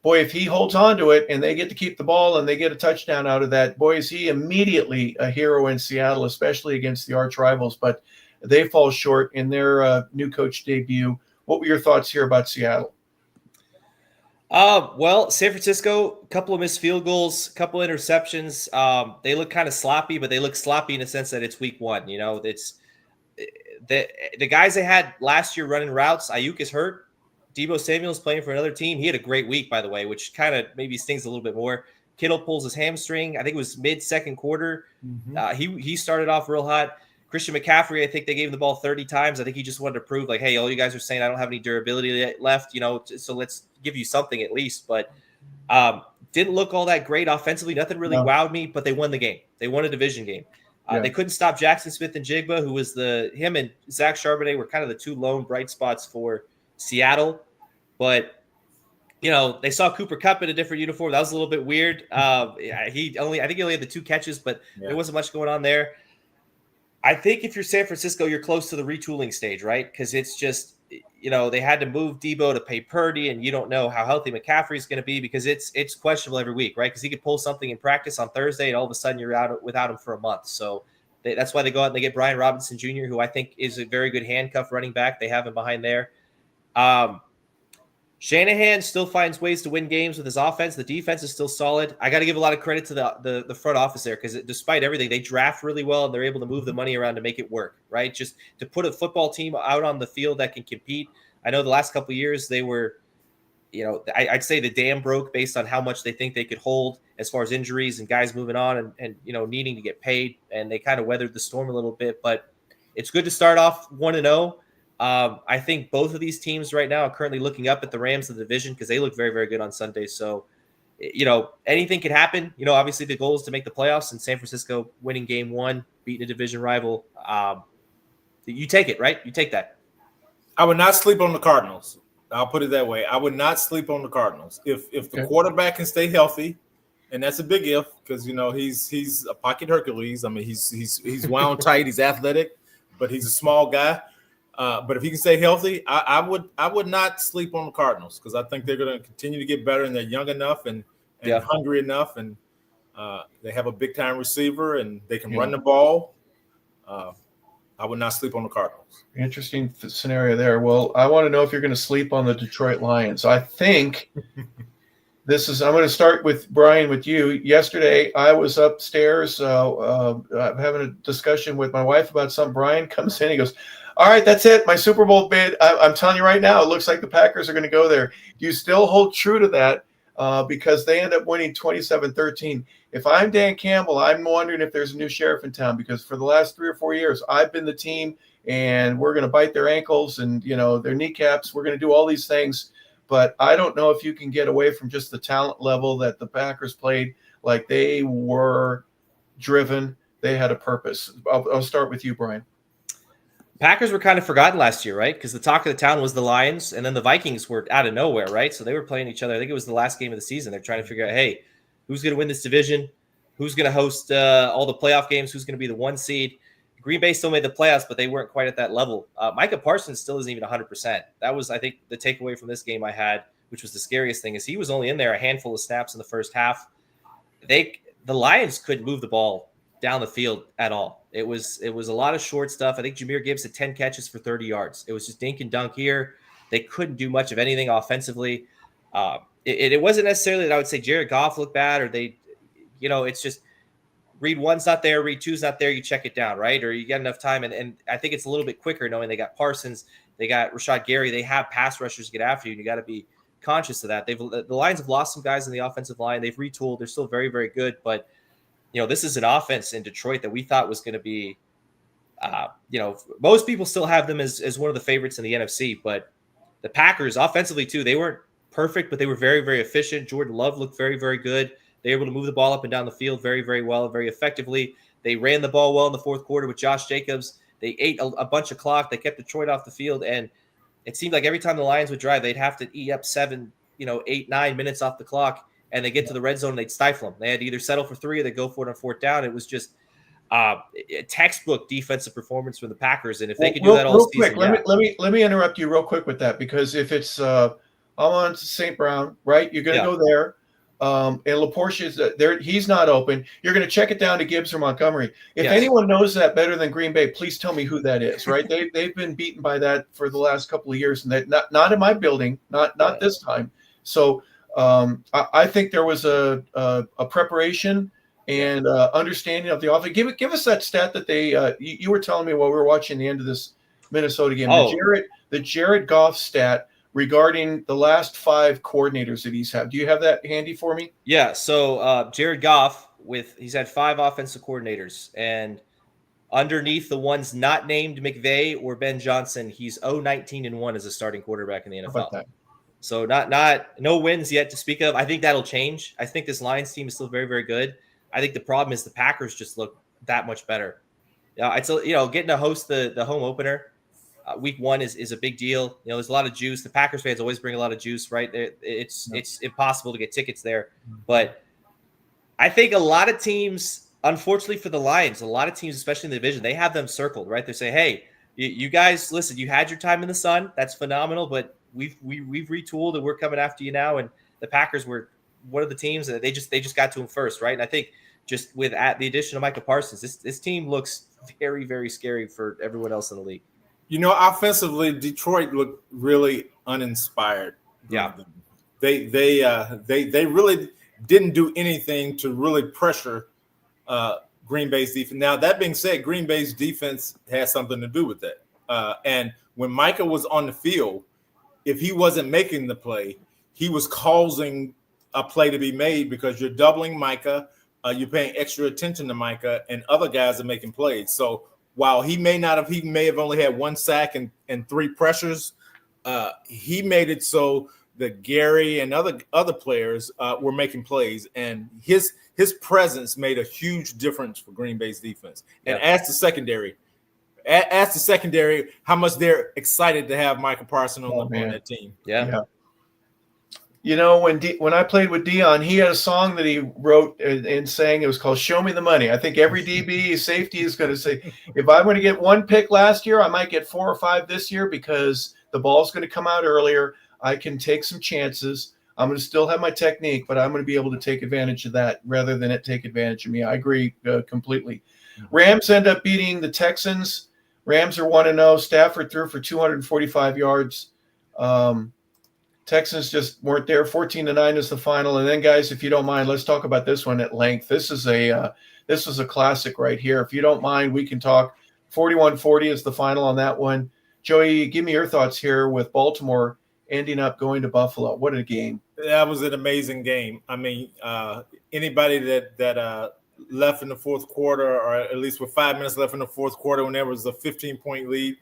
Boy, if he holds on to it and they get to keep the ball and they get a touchdown out of that, boy, is he immediately a hero in Seattle, especially against the arch rivals. But they fall short in their new coach debut. What were your thoughts here about Seattle? Well, San Francisco, a couple of missed field goals, a couple of interceptions. They look kind of sloppy, but they look sloppy in the sense that it's week one. You know, it's the guys they had last year running routes. Ayuk is hurt. Deebo Samuel's playing for another team. He had a great week, by the way, which kind of maybe stings a little bit more. Kittle pulls his hamstring. I think it was mid-second quarter. He started off real hot. Christian McCaffrey, I think they gave him the ball 30 times. I think he just wanted to prove, like, hey, all you guys are saying I don't have any durability left, you know, so let's give you something at least. But didn't look all that great offensively. Nothing really wowed me, but they won the game. They won a division game. They couldn't stop Jackson Smith and Jigba, who was him and Zach Charbonnet were kind of the two lone bright spots for Seattle. But, you know, they saw Cooper Kupp in a different uniform. That was a little bit weird. I think he only had the 2 catches, but there wasn't much going on there. I think if you're San Francisco, you're close to the retooling stage, right? Because it's just, you know, they had to move Deebo to pay Purdy, and you don't know how healthy McCaffrey is going to be because it's questionable every week, right? Because he could pull something in practice on Thursday, and all of a sudden you're out without him for a month. So that's why they go out and they get Brian Robinson Jr., who I think is a very good handcuff running back. They have him behind there. Shanahan still finds ways to win games with his offense. The defense is still solid. I got to give a lot of credit to the front office there because despite everything, they draft really well and they're able to move the money around to make it work, right? Just to put a football team out on the field that can compete. I know the last couple of years they were, you know, I'd say the dam broke based on how much they think they could hold as far as injuries and guys moving on and you know, needing to get paid. And they kind of weathered the storm a little bit, but it's good to start off 1-0. I think both of these teams right now are currently looking up at the Rams of the division because they look very, very good on Sunday. So, you know, anything could happen. You know, obviously the goal is to make the playoffs, and San Francisco winning game 1, beating a division rival. You take it, right? You take that. I would not sleep on the Cardinals. I'll put it that way. I would not sleep on the Cardinals. If the quarterback can stay healthy, and that's a big if because, you know, he's a pocket Hercules. I mean, he's wound tight. He's athletic, but he's a small guy. But if he can stay healthy, I would not sleep on the Cardinals because I think they're going to continue to get better and they're young enough and hungry enough and they have a big time receiver and they can run the ball. I would not sleep on the Cardinals. Interesting scenario there. Well, I want to know if you're going to sleep on the Detroit Lions. I think I'm going to start with Brian, with you. Yesterday, I was upstairs having a discussion with my wife about something. Brian comes in, he goes, "All right, that's it. My Super Bowl bid. I'm telling you right now, it looks like the Packers are going to go there." Do you still hold true to that? Because they end up winning 27-13. If I'm Dan Campbell, I'm wondering if there's a new sheriff in town, because for the last 3 or 4 years, I've been the team, and we're going to bite their ankles and their kneecaps. We're going to do all these things. But I don't know if you can get away from just the talent level that the Packers played. Like, they were driven. They had a purpose. I'll start with you, Brian. Packers were kind of forgotten last year, right? Because the talk of the town was the Lions, and then the Vikings were out of nowhere, right? So they were playing each other. I think it was the last game of the season. They're trying to figure out, hey, who's going to win this division? Who's going to host all the playoff games? Who's going to be the 1 seed? Green Bay still made the playoffs, but they weren't quite at that level. Micah Parsons still isn't even 100%. That was, I think, the takeaway from this game I had, which was the scariest thing, is he was only in there a handful of snaps in the first half. The Lions couldn't move the ball down the field at all. It was a lot of short stuff. I think Jahmyr Gibbs had 10 catches for 30 yards. It was just dink and dunk here. They couldn't do much of anything offensively. It wasn't necessarily that I would say Jared Goff looked bad, or it's just read 1's not there, read 2's not there, you check it down, right? Or you get enough time. And I think it's a little bit quicker knowing they got Parsons, they got Rashad Gary, they have pass rushers to get after you, and you got to be conscious of that. The Lions have lost some guys in the offensive line. They've retooled. They're still very, very good. But, this is an offense in Detroit that we thought was going to be, most people still have them as one of the favorites in the NFC. But the Packers, offensively too, they weren't perfect, but they were very, very efficient. Jordan Love looked very, very good. They were able to move the ball up and down the field very, very well, very effectively. They ran the ball well in the fourth quarter with Josh Jacobs. They ate a bunch of clock. They kept Detroit off the field. And it seemed like every time the Lions would drive, they'd have to eat up 7, 8, 9 minutes off the clock. And they get to the red zone and they'd stifle them. They had to either settle for 3 or they go for it on 4th down. It was just a textbook defensive performance from the Packers. And if they could do that all season. Quick, let me interrupt you real quick with that, because if it's I'm on St. Brown, right? You're going to go there. And LaPorte is there. He's not open. You're going to check it down to Gibbs or Montgomery. If anyone knows that better than Green Bay, please tell me who that is, right? They've been beaten by that for the last couple of years, and that not in my building, not this time. So I think there was a preparation and understanding of the offense. Give us that stat that they you were telling me while we were watching the end of this Minnesota game. The Jared Goff stat regarding the last 5 coordinators that he's had. Do you have that handy for me? Yeah. So Jared Goff, he's had 5 offensive coordinators, and underneath the ones not named McVay or Ben Johnson, he's 0-19-1 as a starting quarterback in the NFL. So no wins yet to speak of. I think that'll change. I think this Lions team is still very, very good. I think the problem is the Packers just look that much better. Getting to host the home opener. Week 1 is a big deal. There's a lot of juice. The Packers fans always bring a lot of juice, right? It's impossible to get tickets there. But I think a lot of teams, unfortunately for the Lions, a lot of teams, especially in the division, they have them circled, right? They say, hey, you guys, listen, you had your time in the sun. That's phenomenal, but we've retooled and we're coming after you now. And the Packers were one of the teams that they just got to them first, right? And I think just with the addition of Micah Parsons, this team looks very, very scary for everyone else in the league. Offensively, Detroit looked really uninspired. Yeah, they really didn't do anything to really pressure Green Bay's defense. Now, that being said, Green Bay's defense has something to do with that. And when Micah was on the field, if he wasn't making the play, he was causing a play to be made, because you're doubling Micah, you're paying extra attention to Micah, and other guys are making plays. So while he may have only had 1 sack and 3 pressures, he made it so that Gary and other players were making plays, and his presence made a huge difference for Green Bay's defense. And ask the secondary, how much they're excited to have Micah Parsons on that team. Yeah. When I played with Dion, he had a song that he wrote and sang. It was called "Show Me the Money." I think every DB safety is going to say, if I'm going to get 1 pick last year, I might get 4 or 5 this year, because the ball's going to come out earlier. I can take some chances. I'm going to still have my technique, but I'm going to be able to take advantage of that rather than it take advantage of me. I agree completely. Rams end up beating the Texans. Rams are 1-0. Stafford threw for 245 yards. Texans just weren't there. 14-9 is the final. And then, guys, if you don't mind, let's talk about this one at length. This is a classic right here. If you don't mind, we can talk. 41-40 is the final on that one. Joey, give me your thoughts here with Baltimore ending up going to Buffalo. What a game. That was an amazing game. I mean, anybody that left in the fourth quarter, or at least with 5 minutes left in the fourth quarter when there was a 15-point lead.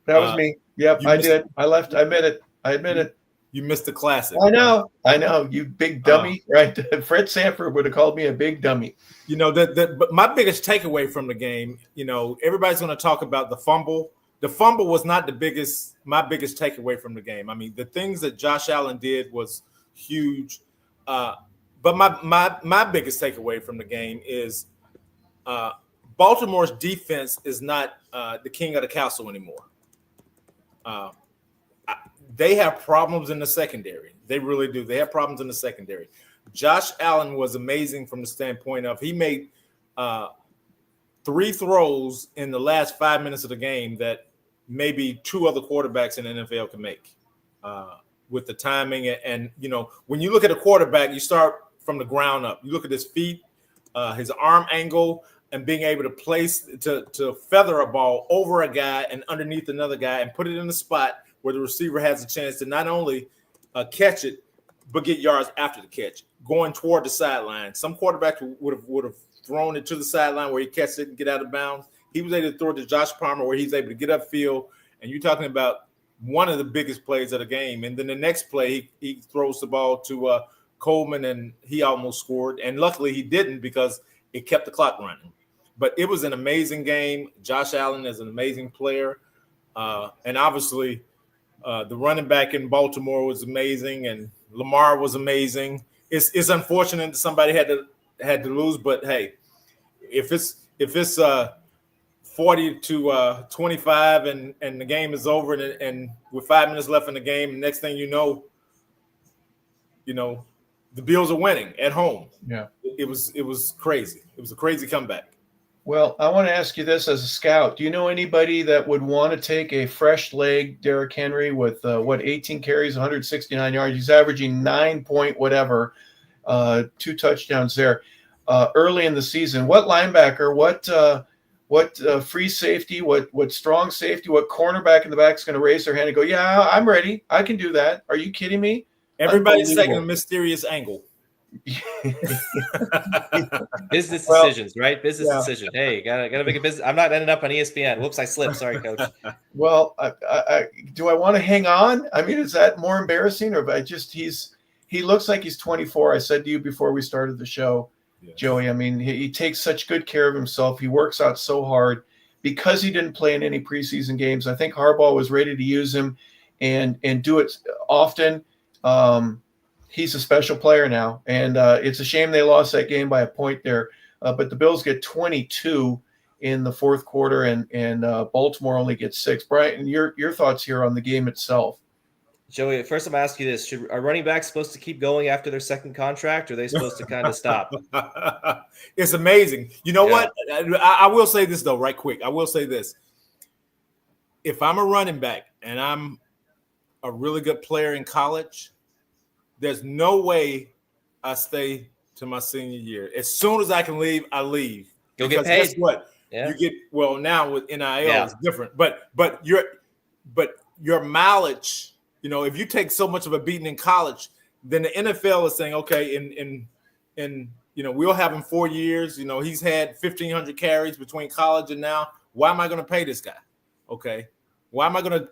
That was me. Yep, I did. I left. I admit it. You missed the classic. I know. You big dummy, right? Fred Sanford would have called me a big dummy. But my biggest takeaway from the game, everybody's going to talk about the fumble. The fumble was not my biggest takeaway from the game. I mean, the things that Josh Allen did was huge. But my biggest takeaway from the game is Baltimore's defense is not the king of the castle anymore. They have problems in the secondary. They really do. They have problems in the secondary. Josh Allen was amazing from the standpoint of he made 3 throws in the last 5 minutes of the game that maybe 2 other quarterbacks in the NFL can make with the timing. And, when you look at a quarterback, you start from the ground up. You look at his feet, his arm angle, and being able to place to feather a ball over a guy and underneath another guy and put it in the spot where the receiver has a chance to not only catch it, but get yards after the catch, going toward the sideline. Some quarterbacks would have thrown it to the sideline where he catches it and get out of bounds. He was able to throw it to Josh Palmer where he's able to get upfield. And you're talking about one of the biggest plays of the game. And then the next play, he throws the ball to Coleman, and he almost scored. And luckily he didn't because it kept the clock running. But it was an amazing game. Josh Allen is an amazing player. And obviously the running back in Baltimore was amazing, and Lamar was amazing. It's unfortunate that somebody had to lose, but hey, if it's 40-25 and the game is over and with 5 minutes left in the game, the next thing you know, the Bills are winning at home. Yeah, it was crazy. It was a crazy comeback. Well, I want to ask you this as a scout. Do you know anybody that would want to take a fresh leg Derrick Henry with 18 carries, 169 yards? He's averaging 9 point whatever, 2 touchdowns there early in the season. What linebacker, what free safety, what strong safety, what cornerback in the back is going to raise their hand and go, yeah, I'm ready. I can do that. Are you kidding me? Everybody's taking a mysterious angle. Business decisions, right? Business decision. Hey, gotta make a business. I'm not ending up on ESPN. Whoops, I slipped. Sorry, coach. Well, do I want to hang on? I mean, is that more embarrassing, or he looks like he's 24? I said to you before we started the show, Joey. I mean, he takes such good care of himself. He works out so hard because he didn't play in any preseason games. I think Harbaugh was ready to use him and do it often. He's a special player now, and it's a shame they lost that game by a point there. But the Bills get 22 in the fourth quarter, and Baltimore only gets 6. Brian, your thoughts here on the game itself? Joey, first I'm going to ask you this. Are running backs supposed to keep going after their second contract, or are they supposed to kind of stop? It's amazing. You know what? I will say this, though, right quick. I will say this. If I'm a running back and I'm a really good player in college, there's no way I stay to my senior year. As soon as I can leave, I leave. You'll get paid. Guess what? Yeah. You get now with NIL it's different. But your mileage, if you take so much of a beating in college, then the NFL is saying, okay, in we'll have him 4 years. He's had 1,500 carries between college and now. Why am I going to pay this guy? Okay. Why am I going to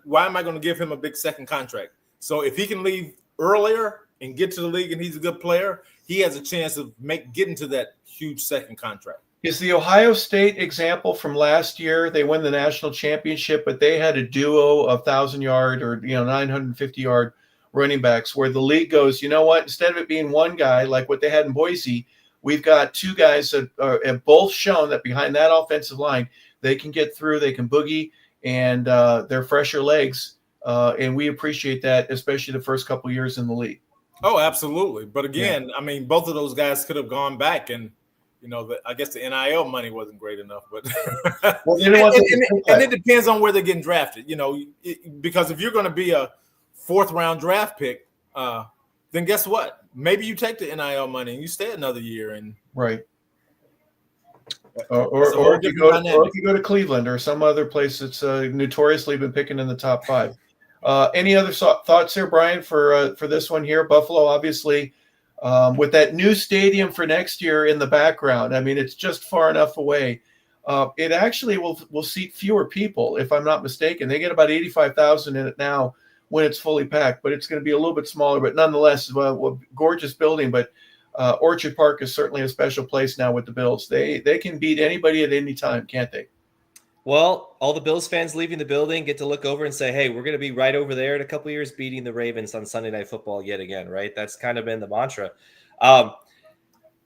give him a big second contract? So if he can leave earlier and get to the league and he's a good player, he has a chance of getting to that huge second contract. Is the Ohio State example from last year? They won the national championship, but they had a duo of 1,000-yard or 950-yard running backs where the league goes, you know what? Instead of it being one guy like what they had in Boise, we've got 2 guys that have both shown that behind that offensive line, they can get through, they can boogie, and they're fresher legs. And we appreciate that, especially the first couple of years in the league. Oh, absolutely. But again, I mean, both of those guys could have gone back, and I guess the NIL money wasn't great enough. But well, and it depends on where they're getting drafted. Because if you're going to be a 4th round draft pick, then guess what? Maybe you take the NIL money and you stay another year. And right. It's a whole Or if different dynamic. you go to Cleveland or some other place that's notoriously been picking in the top 5. Any other thoughts here, Brian, for this one here? Buffalo, obviously, with that new stadium for next year in the background. I mean, it's just far enough away. It actually will seat fewer people, if I'm not mistaken. They get about 85,000 in it now when it's fully packed, but it's going to be a little bit smaller. But nonetheless, gorgeous building. But Orchard Park is certainly a special place now with the Bills. They can beat anybody at any time, can't they? Well, all the Bills fans leaving the building get to look over and say, hey, we're going to be right over there in a couple of years beating the Ravens on Sunday Night Football yet again, right? That's kind of been the mantra.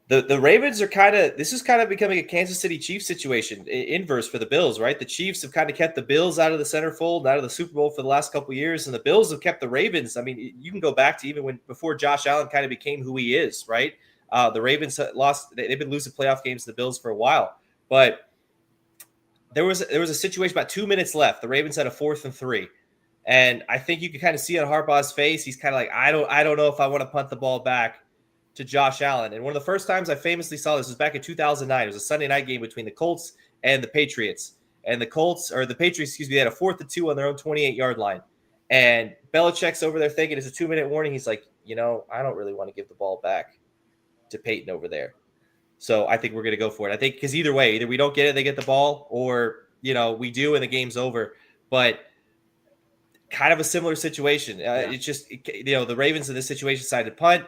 The Ravens are this is kind of becoming a Kansas City Chiefs situation, inverse for the Bills, right? The Chiefs have kind of kept the Bills out of the centerfold, out of the Super Bowl for the last couple of years, and the Bills have kept the Ravens. I mean, you can go back to even before Josh Allen kind of became who he is, right? The Ravens lost; they've been losing playoff games to the Bills for a while, but there was a situation about 2 minutes left. The Ravens had a 4th and 3, and I think you can kind of see on Harbaugh's face, he's kind of like, I don't know if I want to punt the ball back to Josh Allen. And one of the first times I famously saw this was back in 2009. It was a Sunday night game between the Colts and the Patriots. And the Patriots, they had a 4th and 2 on their own 28-yard line. And Belichick's over there thinking it's a 2-minute warning. He's like, I don't really want to give the ball back to Peyton over there. So I think we're going to go for it. I think because either way, either we don't get it, they get the ball, or, we do and the game's over. But kind of a similar situation. It's just, the Ravens in this situation decided to punt.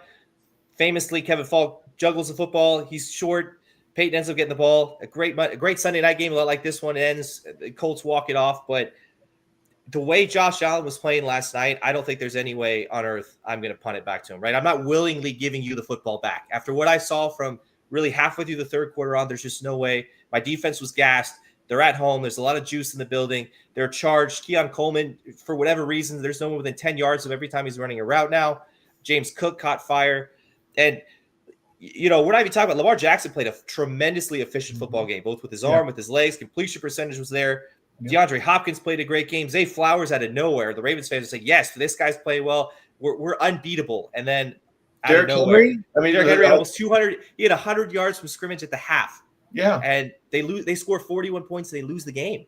Famously, Kevin Falk juggles the football. He's short. Peyton ends up getting the ball. A great Sunday night game, a lot like this one ends. The Colts walk it off. But the way Josh Allen was playing last night, I don't think there's any way on earth I'm going to punt it back to him, right? I'm not willingly giving you the football back. After what I saw from really halfway through the third quarter on, there's just no way. My defense was gassed. They're at home. There's a lot of juice in the building. They're charged. Keon Coleman, for whatever reason, there's no one within 10 yards of every time he's running a route now. James Cook caught fire. And, we're not even talking about Lamar Jackson played a tremendously efficient football game, both with his arm, with his legs. Completion percentage was there. DeAndre Hopkins played a great game. Zay Flowers out of nowhere. The Ravens fans are saying, yes, this guy's playing well. We're unbeatable. And then Derrick Henry? Derrick Henry had almost 200. He had 100 yards from scrimmage at the half. Yeah. And they score 41 points and they lose the game.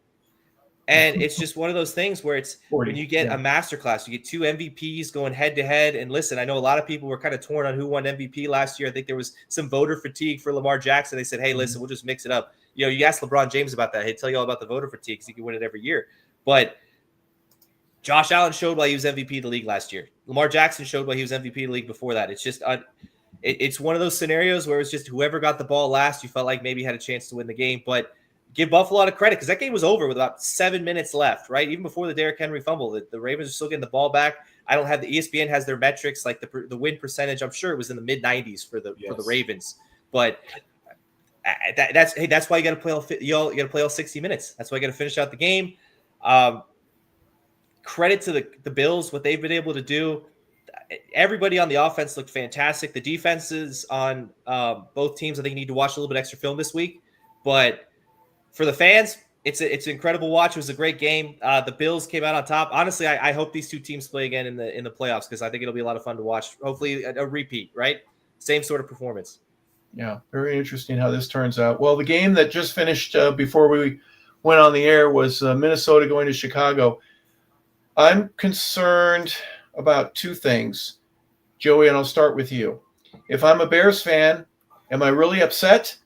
And it's just one of those things where it's 40, when you get a masterclass, you get 2 MVPs going head to head. And listen, I know a lot of people were kind of torn on who won MVP last year. I think there was some voter fatigue for Lamar Jackson. They said, hey, listen, we'll just mix it up. You ask LeBron James about that. He'd tell you all about the voter fatigue because he can win it every year. But Josh Allen showed why he was MVP of the league last year. Lamar Jackson showed why he was MVP of the league before that. It's just it's one of those scenarios where it's just whoever got the ball last, you felt like maybe had a chance to win the game. But give Buffalo a lot of credit because that game was over with about 7 minutes left, right? Even before the Derrick Henry fumble, the Ravens are still getting the ball back. I don't have the ESPN has their metrics like the win percentage. I'm sure it was in the mid 90s for the Ravens, but that's why you got to play you got to play all 60 minutes. That's why you got to finish out the game. Credit to the Bills, what they've been able to do. Everybody on the offense looked fantastic. The defenses on both teams, I think, need to watch a little bit extra film this week, but for the fans, it's an incredible watch. It was a great game. The Bills came out on top. Honestly, I hope these two teams play again in the playoffs because I think it'll be a lot of fun to watch. Hopefully, a repeat, right? Same sort of performance. Yeah, very interesting how this turns out. Well, the game that just finished before we went on the air was Minnesota going to Chicago. I'm concerned about 2 things, Joey, and I'll start with you. If I'm a Bears fan, am I really upset?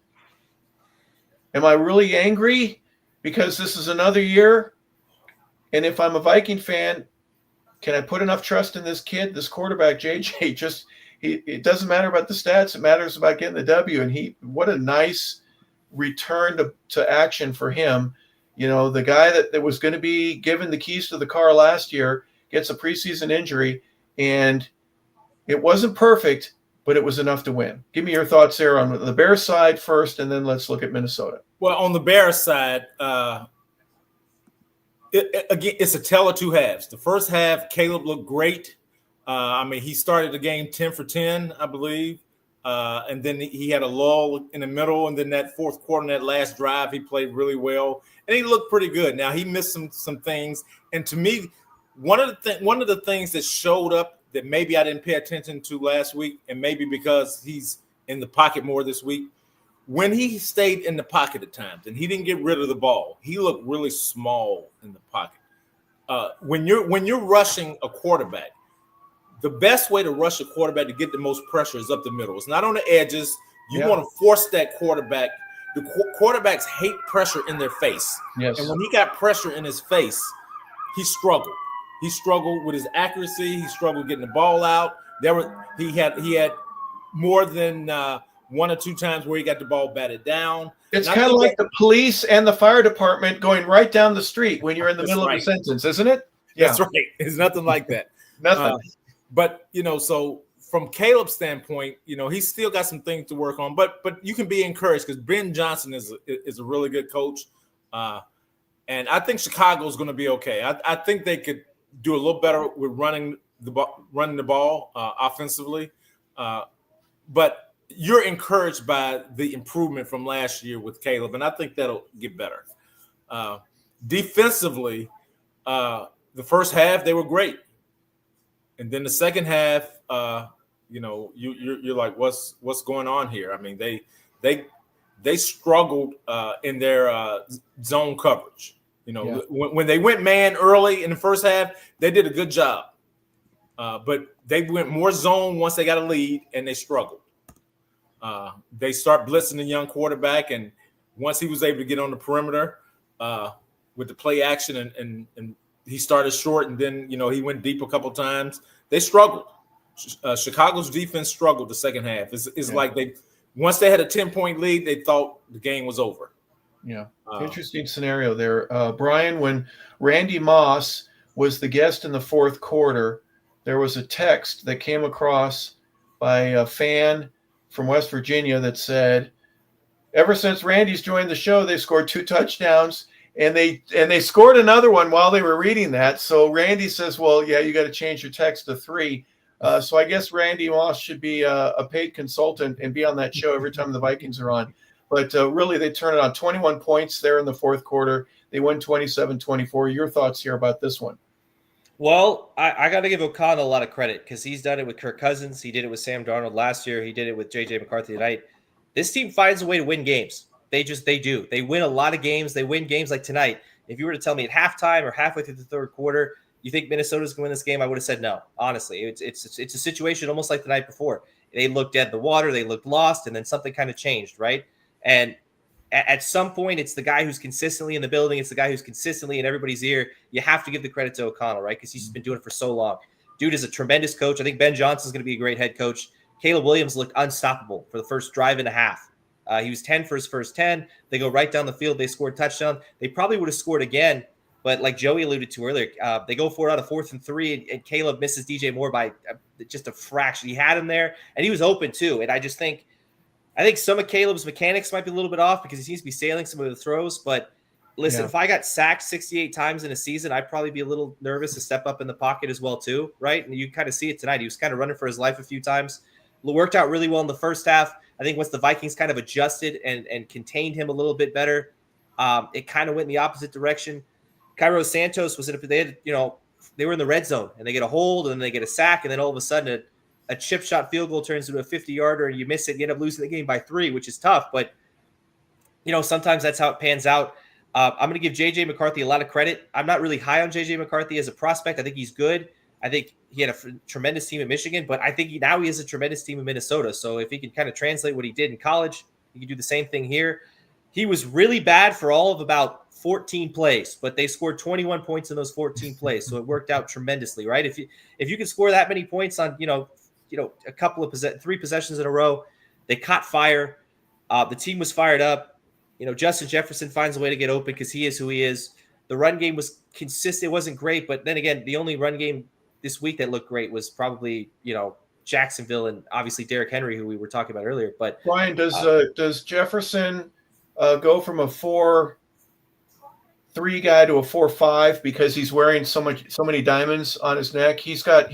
Am I really angry because this is another year? And if I'm a Viking fan, can I put enough trust in this kid, this quarterback, JJ? It doesn't matter about the stats. It matters about getting the W. And what a nice return to action for him. The guy that was going to be given the keys to the car last year gets a preseason injury, and it wasn't perfect, but it was enough to win. Give me your thoughts there on the Bears side first, and then let's look at Minnesota. Well, on the Bears side, again, it's a tale of 2 halves. The first half, Caleb looked great. He started the game 10 for 10, I believe. And then he had a lull in the middle. And then that fourth quarter, in that last drive, he played really well. And he looked pretty good. Now, he missed some things. And to me, one of the things that showed up that maybe I didn't pay attention to last week, and maybe because he's in the pocket more this week. When he stayed in the pocket at times and he didn't get rid of the ball, he looked really small in the pocket. When you're rushing a quarterback, the best way to rush a quarterback to get the most pressure is up the middle. It's not on the edges. You want to force that quarterback. The quarterbacks hate pressure in their face. Yes. And when he got pressure in his face, he struggled. He struggled with his accuracy. He struggled getting the ball out. He had more than one or two times where he got the ball batted down. It's kind of like the police and the fire department going right down the street when you're in the middle of a sentence, isn't it? Yeah. That's right. It's nothing like that. Nothing. But, so from Caleb's standpoint, he's still got some things to work on. But you can be encouraged because Ben Johnson is a really good coach. And I think Chicago's going to be okay. I think they could do a little better with running the ball offensively. But you're encouraged by the improvement from last year with Caleb, and I think that'll get better. Defensively, the first half they were great, and then the second half, you're like, what's going on here? I mean, they struggled in their zone coverage. When they went man early in the first half, they did a good job, but they went more zone once they got a lead, and they struggled. They start blitzing the young quarterback, and once he was able to get on the perimeter with the play action, and he started short, and then he went deep a couple times. They struggled. Chicago's defense struggled the second half. It's like once they had a 10-point lead, they thought the game was over. Yeah, interesting scenario there, Brian. When Randy Moss was the guest in the fourth quarter, there was a text that came across by a fan from West Virginia that said, ever since Randy's joined the show, they scored 2 touchdowns, and they scored another one while they were reading that. So Randy says, well, yeah, you got to change your text to 3. So I guess Randy Moss should be a paid consultant and be on that show every time the Vikings are on. But really, they turn it on. 21 points there in the fourth quarter. They win 27-24. Your thoughts here about this one? Well, I got to give O'Connell a lot of credit because he's done it with Kirk Cousins. He did it with Sam Darnold last year. He did it with J.J. McCarthy tonight. This team finds a way to win games. They do. They win a lot of games. They win games like tonight. If you were to tell me at halftime or halfway through the third quarter, you think Minnesota's going to win this game, I would have said no. Honestly, it's a situation almost like the night before. They looked dead in the water. They looked lost, and then something kind of changed, right? And at some point, it's the guy who's consistently in the building. It's the guy who's consistently in everybody's ear. You have to give the credit to O'Connell, right? Because he's been doing it for so long. Dude is a tremendous coach. I think Ben Johnson's going to be a great head coach. Caleb Williams looked unstoppable for the first drive and a half. He was 10 for his first 10. They go right down the field. They scored a touchdown. They probably would have scored again, but like Joey alluded to earlier, they go for it on a 4th and 3, and Caleb misses DJ Moore by just a fraction. He had him there, and he was open too. And I think some of Caleb's mechanics might be a little bit off because he seems to be sailing some of the throws. But listen, if I got sacked 68 times in a season, I'd probably be a little nervous to step up in the pocket as well too, right? And you kind of see it tonight. He was kind of running for his life a few times. It worked out really well in the first half. I think once the Vikings kind of adjusted and contained him a little bit better, it kind of went in the opposite direction. Cairo Santos was they were in the red zone, and they get a hold, and then they get a sack, and then all of a sudden a chip shot field goal turns into a 50-yarder, and you miss it, you end up losing the game by 3, which is tough. But, sometimes that's how it pans out. I'm going to give J.J. McCarthy a lot of credit. I'm not really high on J.J. McCarthy as a prospect. I think he's good. I think he had a tremendous team in Michigan, but I think now he has a tremendous team in Minnesota. So if he can kind of translate what he did in college, he can do the same thing here. He was really bad for all of about 14 plays, but they scored 21 points in those 14 plays. So it worked out tremendously, right? If you can score that many points on, a couple of 3 possessions in a row, they caught fire. The team was fired up. Justin Jefferson finds a way to get open because he is who he is. The run game was consistent. It wasn't great, but then again, the only run game this week that looked great was probably, Jacksonville and obviously Derrick Henry, who we were talking about earlier. But Brian, does Jefferson go from a 4-3 guy to a 4-5 because he's wearing so many diamonds on his neck? He's got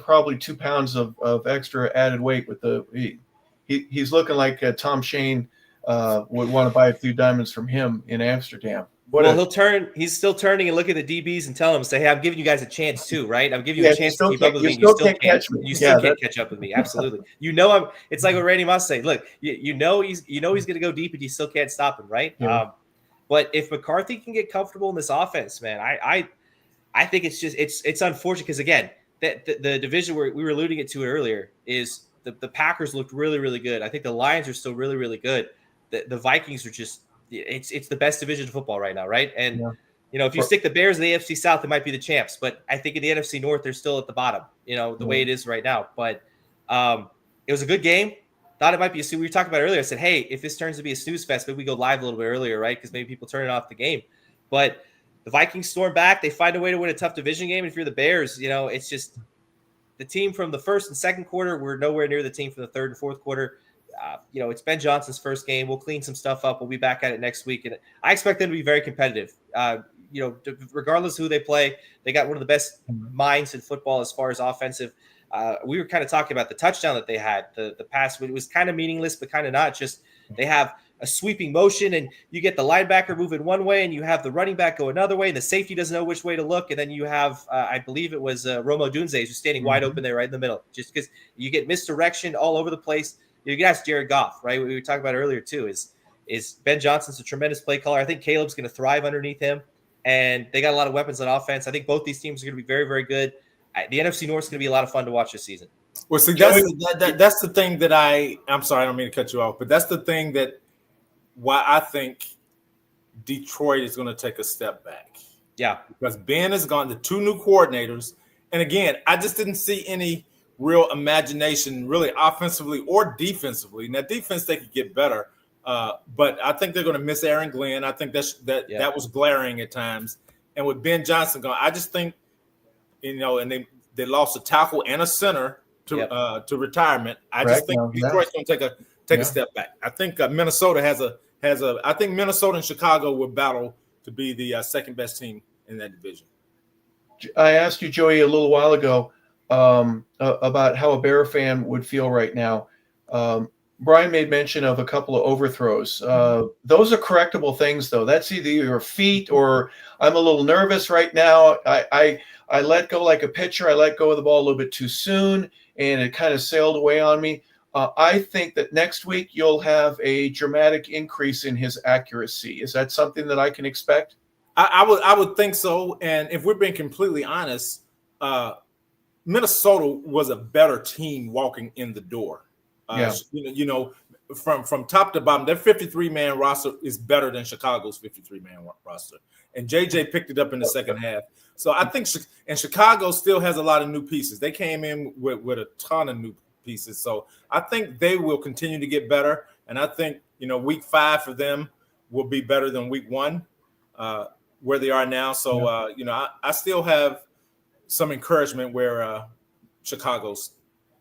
probably 2 pounds of extra added weight with he's looking like Tom Shane would want to buy a few diamonds from him in Amsterdam. He's still turning and look at the DBs and tell them, say, hey, I'm giving you guys a chance too, right? I'm giving you a chance to keep up with me. You still can't catch up with me. Absolutely. It's like what Randy Moss saying, look, he's going to go deep and you still can't stop him, right? Yeah. But if McCarthy can get comfortable in this offense, man, I think it's unfortunate because, again, the division where we were alluding to it earlier is the Packers looked really, really good. I think the Lions are still really, really good. The Vikings are just it's the best division of football right now, right? And if you stick the Bears in the AFC South, it might be the champs. But I think in the NFC North, they're still at the bottom, the way it is right now. But it was a good game. Thought it might be we were talking about it earlier. I said, hey, if this turns to be a snooze fest, maybe we go live a little bit earlier, right? Because maybe people turn it off the game. But the Vikings storm back. They find a way to win a tough division game. And if you're the Bears, it's just the team from the first and second quarter. We're nowhere near the team from the third and fourth quarter. It's Ben Johnson's first game. We'll clean some stuff up. We'll be back at it next week. And I expect them to be very competitive. Regardless of who they play, they got one of the best minds in football as far as offensive. We were kind of talking about the touchdown that they had. The pass, it was kind of meaningless, but kind of not. Just they have a sweeping motion, and you get the linebacker moving one way, and you have the running back go another way, and the safety doesn't know which way to look. And then you have, I believe it was Romo Dunze who's standing wide open there right in the middle, just because you get misdirection all over the place. You can ask Jared Goff, right? We were talking about earlier too, is Ben Johnson's a tremendous play caller. I think Caleb's going to thrive underneath him, and they got a lot of weapons on offense. I think both these teams are going to be very, very good. The NFC North is going to be a lot of fun to watch this season. Well, see, that's the thing that I'm sorry, I don't mean to cut you off, but that's the thing that why I think Detroit is going to take a step back. Yeah. Because Ben has gone to two new coordinators. And again, I just didn't see any real imagination, really offensively or defensively. Now, defense, they could get better. But I think they're going to miss Aaron Glenn. I think that was glaring at times. And with Ben Johnson gone, I just think, and they lost a tackle and a center to retirement. I just think Detroit's going to take a step back. I think Minnesota I think Minnesota and Chicago will battle to be the second best team in that division. I asked you, Joey, a little while ago about how a Bear fan would feel right now. Brian made mention of a couple of overthrows. Those are correctable things, though. That's either your feet or I'm a little nervous right now. I let go like a pitcher. I let go of the ball a little bit too soon, and it kind of sailed away on me. I think that next week you'll have a dramatic increase in his accuracy. Is that something that I can expect? I would think so. And if we're being completely honest, Minnesota was a better team walking in the door. From top to bottom, their 53-man roster is better than Chicago's 53-man roster. And JJ picked it up in the second half. So I think Chicago still has a lot of new pieces. They came in with a ton of new pieces. So I think they will continue to get better. And I think, week 5 for them will be better than week 1 where they are now. So, I still have some encouragement where Chicago's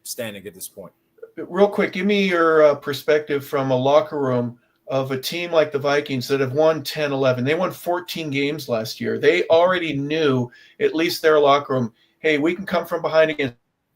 standing at this point. Real quick, give me your perspective from a locker room of a team like the Vikings that have won 10, 11. They won 14 games last year. They already knew, at least their locker room, hey, we can come from behind against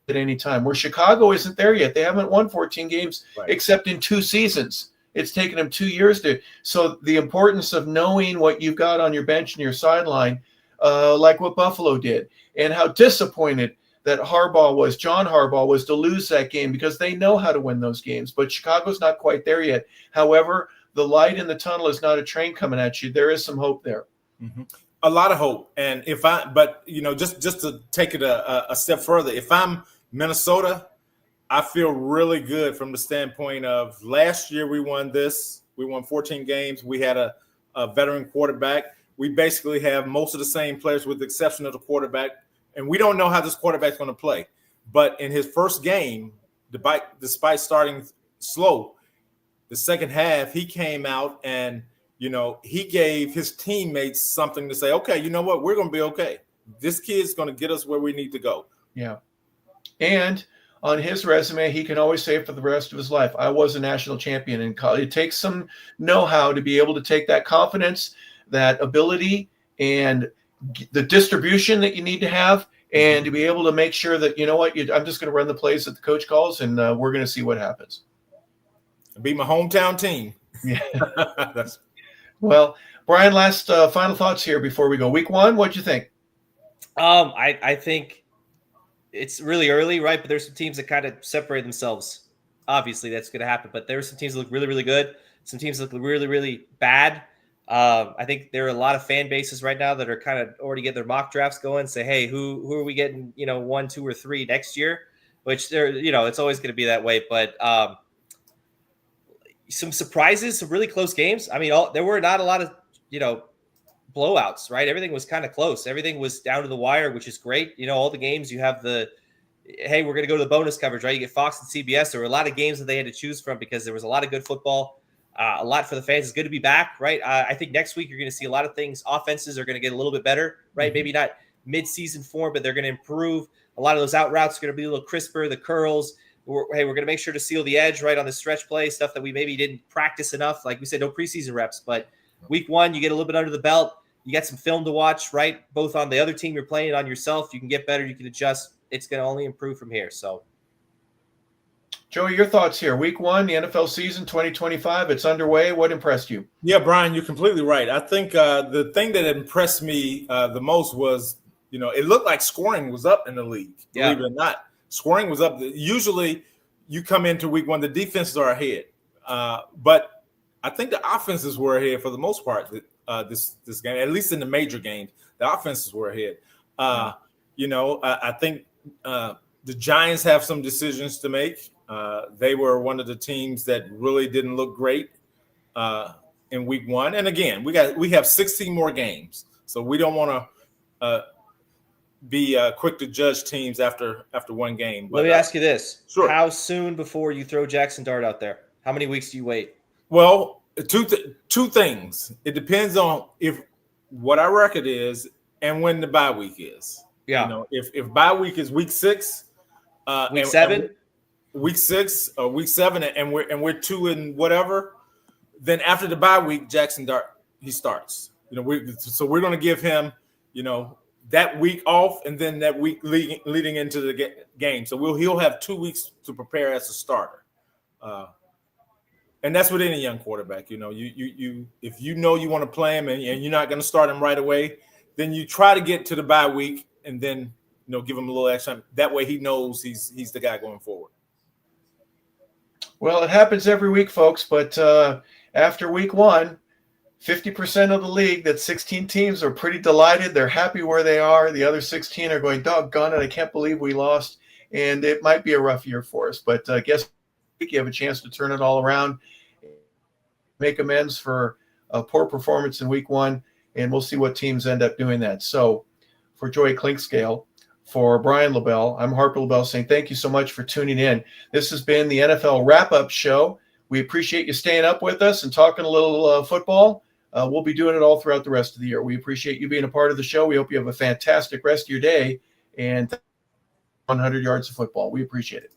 at any time. Where Chicago isn't there yet. They haven't won 14 games except in 2 seasons. It's taken them 2 years to. So the importance of knowing what you've got on your bench and your sideline, like what Buffalo did, and how disappointed that John Harbaugh was to lose that game because they know how to win those games. But Chicago's not quite there yet. However, the light in the tunnel is not a train coming at you. There is some hope there. Mm-hmm. A lot of hope. And just to take it a step further, if I'm Minnesota, I feel really good from the standpoint of last year we won 14 games. We had a veteran quarterback. We basically have most of the same players with the exception of the quarterback. And we don't know how this quarterback's going to play. But in his first game, despite starting slow, the second half, he came out and, he gave his teammates something to say, okay, you know what? We're going to be okay. This kid's going to get us where we need to go. Yeah. And on his resume, he can always say for the rest of his life, I was a national champion in college. It takes some know-how to be able to take that confidence, that ability, and the distribution that you need to have, and to be able to make sure that, I'm just going to run the plays that the coach calls, and we're going to see what happens. Be my hometown team. Yeah. Well, Brian, last final thoughts here before we go. Week 1, what'd you think? I think it's really early, right? But there's some teams that kind of separate themselves. Obviously, that's going to happen. But there are some teams that look really, really good. Some teams that look really, really bad. I think there are a lot of fan bases right now that are kind of already get their mock drafts going. Say, hey, who are we getting? 1, 2, or 3 next year? Which it's always going to be that way. But some surprises, some really close games. I mean, there were not a lot of blowouts, right? Everything was kind of close. Everything was down to the wire, which is great. All the games you have hey, we're going to go to the bonus coverage, right? You get Fox and CBS. There were a lot of games that they had to choose from because there was a lot of good football, a lot for the fans. It's good to be back, right? I think next week you're going to see a lot of things. Offenses are going to get a little bit better, right? Mm-hmm. Maybe not mid-season form, but they're going to improve. A lot of those out routes are going to be a little crisper, the curls. We're going to make sure to seal the edge, right, on the stretch play, stuff that we maybe didn't practice enough. Like we said, no preseason reps, but week 1, you get a little bit under the belt. You got some film to watch, right? Both on the other team you're playing, on yourself. You can get better. You can adjust. It's going to only improve from here. So, Joey, your thoughts here. Week 1, the NFL season 2025. It's underway. What impressed you? Yeah, Brian, you're completely right. I think the thing that impressed me the most was, it looked like scoring was up in the league. Believe it or not, scoring was up. Usually, you come into week 1, the defenses are ahead, but I think the offenses were ahead for the most part. This game, at least in the major games, the offenses were ahead. I think the Giants have some decisions to make. They were one of the teams that really didn't look great in week 1. And again, we have 16 more games, so we don't want to be quick to judge teams after one game. But, let me ask you this: sure. How soon before you throw Jackson Dart out there? How many weeks do you wait? Well, two things. It depends on what our record is and when the bye week is. Yeah. If bye week is week 6, week 7, week 6 or week 7, and we're 2 and whatever, then after the bye week, Jackson Dart he starts. So we're going to give him that week off, and then that week leading into the game. So he'll have 2 weeks to prepare as a starter. And that's with any young quarterback. You if you want to play him and you're not going to start him right away, then you try to get to the bye week and then give him a little extra time. That way he knows he's the guy going forward. Well, it happens every week, folks. But after week 1, 50% of the league, that's 16 teams, are pretty delighted. They're happy where they are. The other 16 are going, doggone it, I can't believe we lost. And it might be a rough year for us. But I guess you have a chance to turn it all around, make amends for a poor performance in week 1, and we'll see what teams end up doing that. So for Joey Clinkscale, for Brian LeBel, I'm Harper LeBel saying thank you so much for tuning in. This has been the NFL Wrap-Up Show. We appreciate you staying up with us and talking a little football. We'll be doing it all throughout the rest of the year. We appreciate you being a part of the show. We hope you have a fantastic rest of your day, and 100 yards of football. We appreciate it.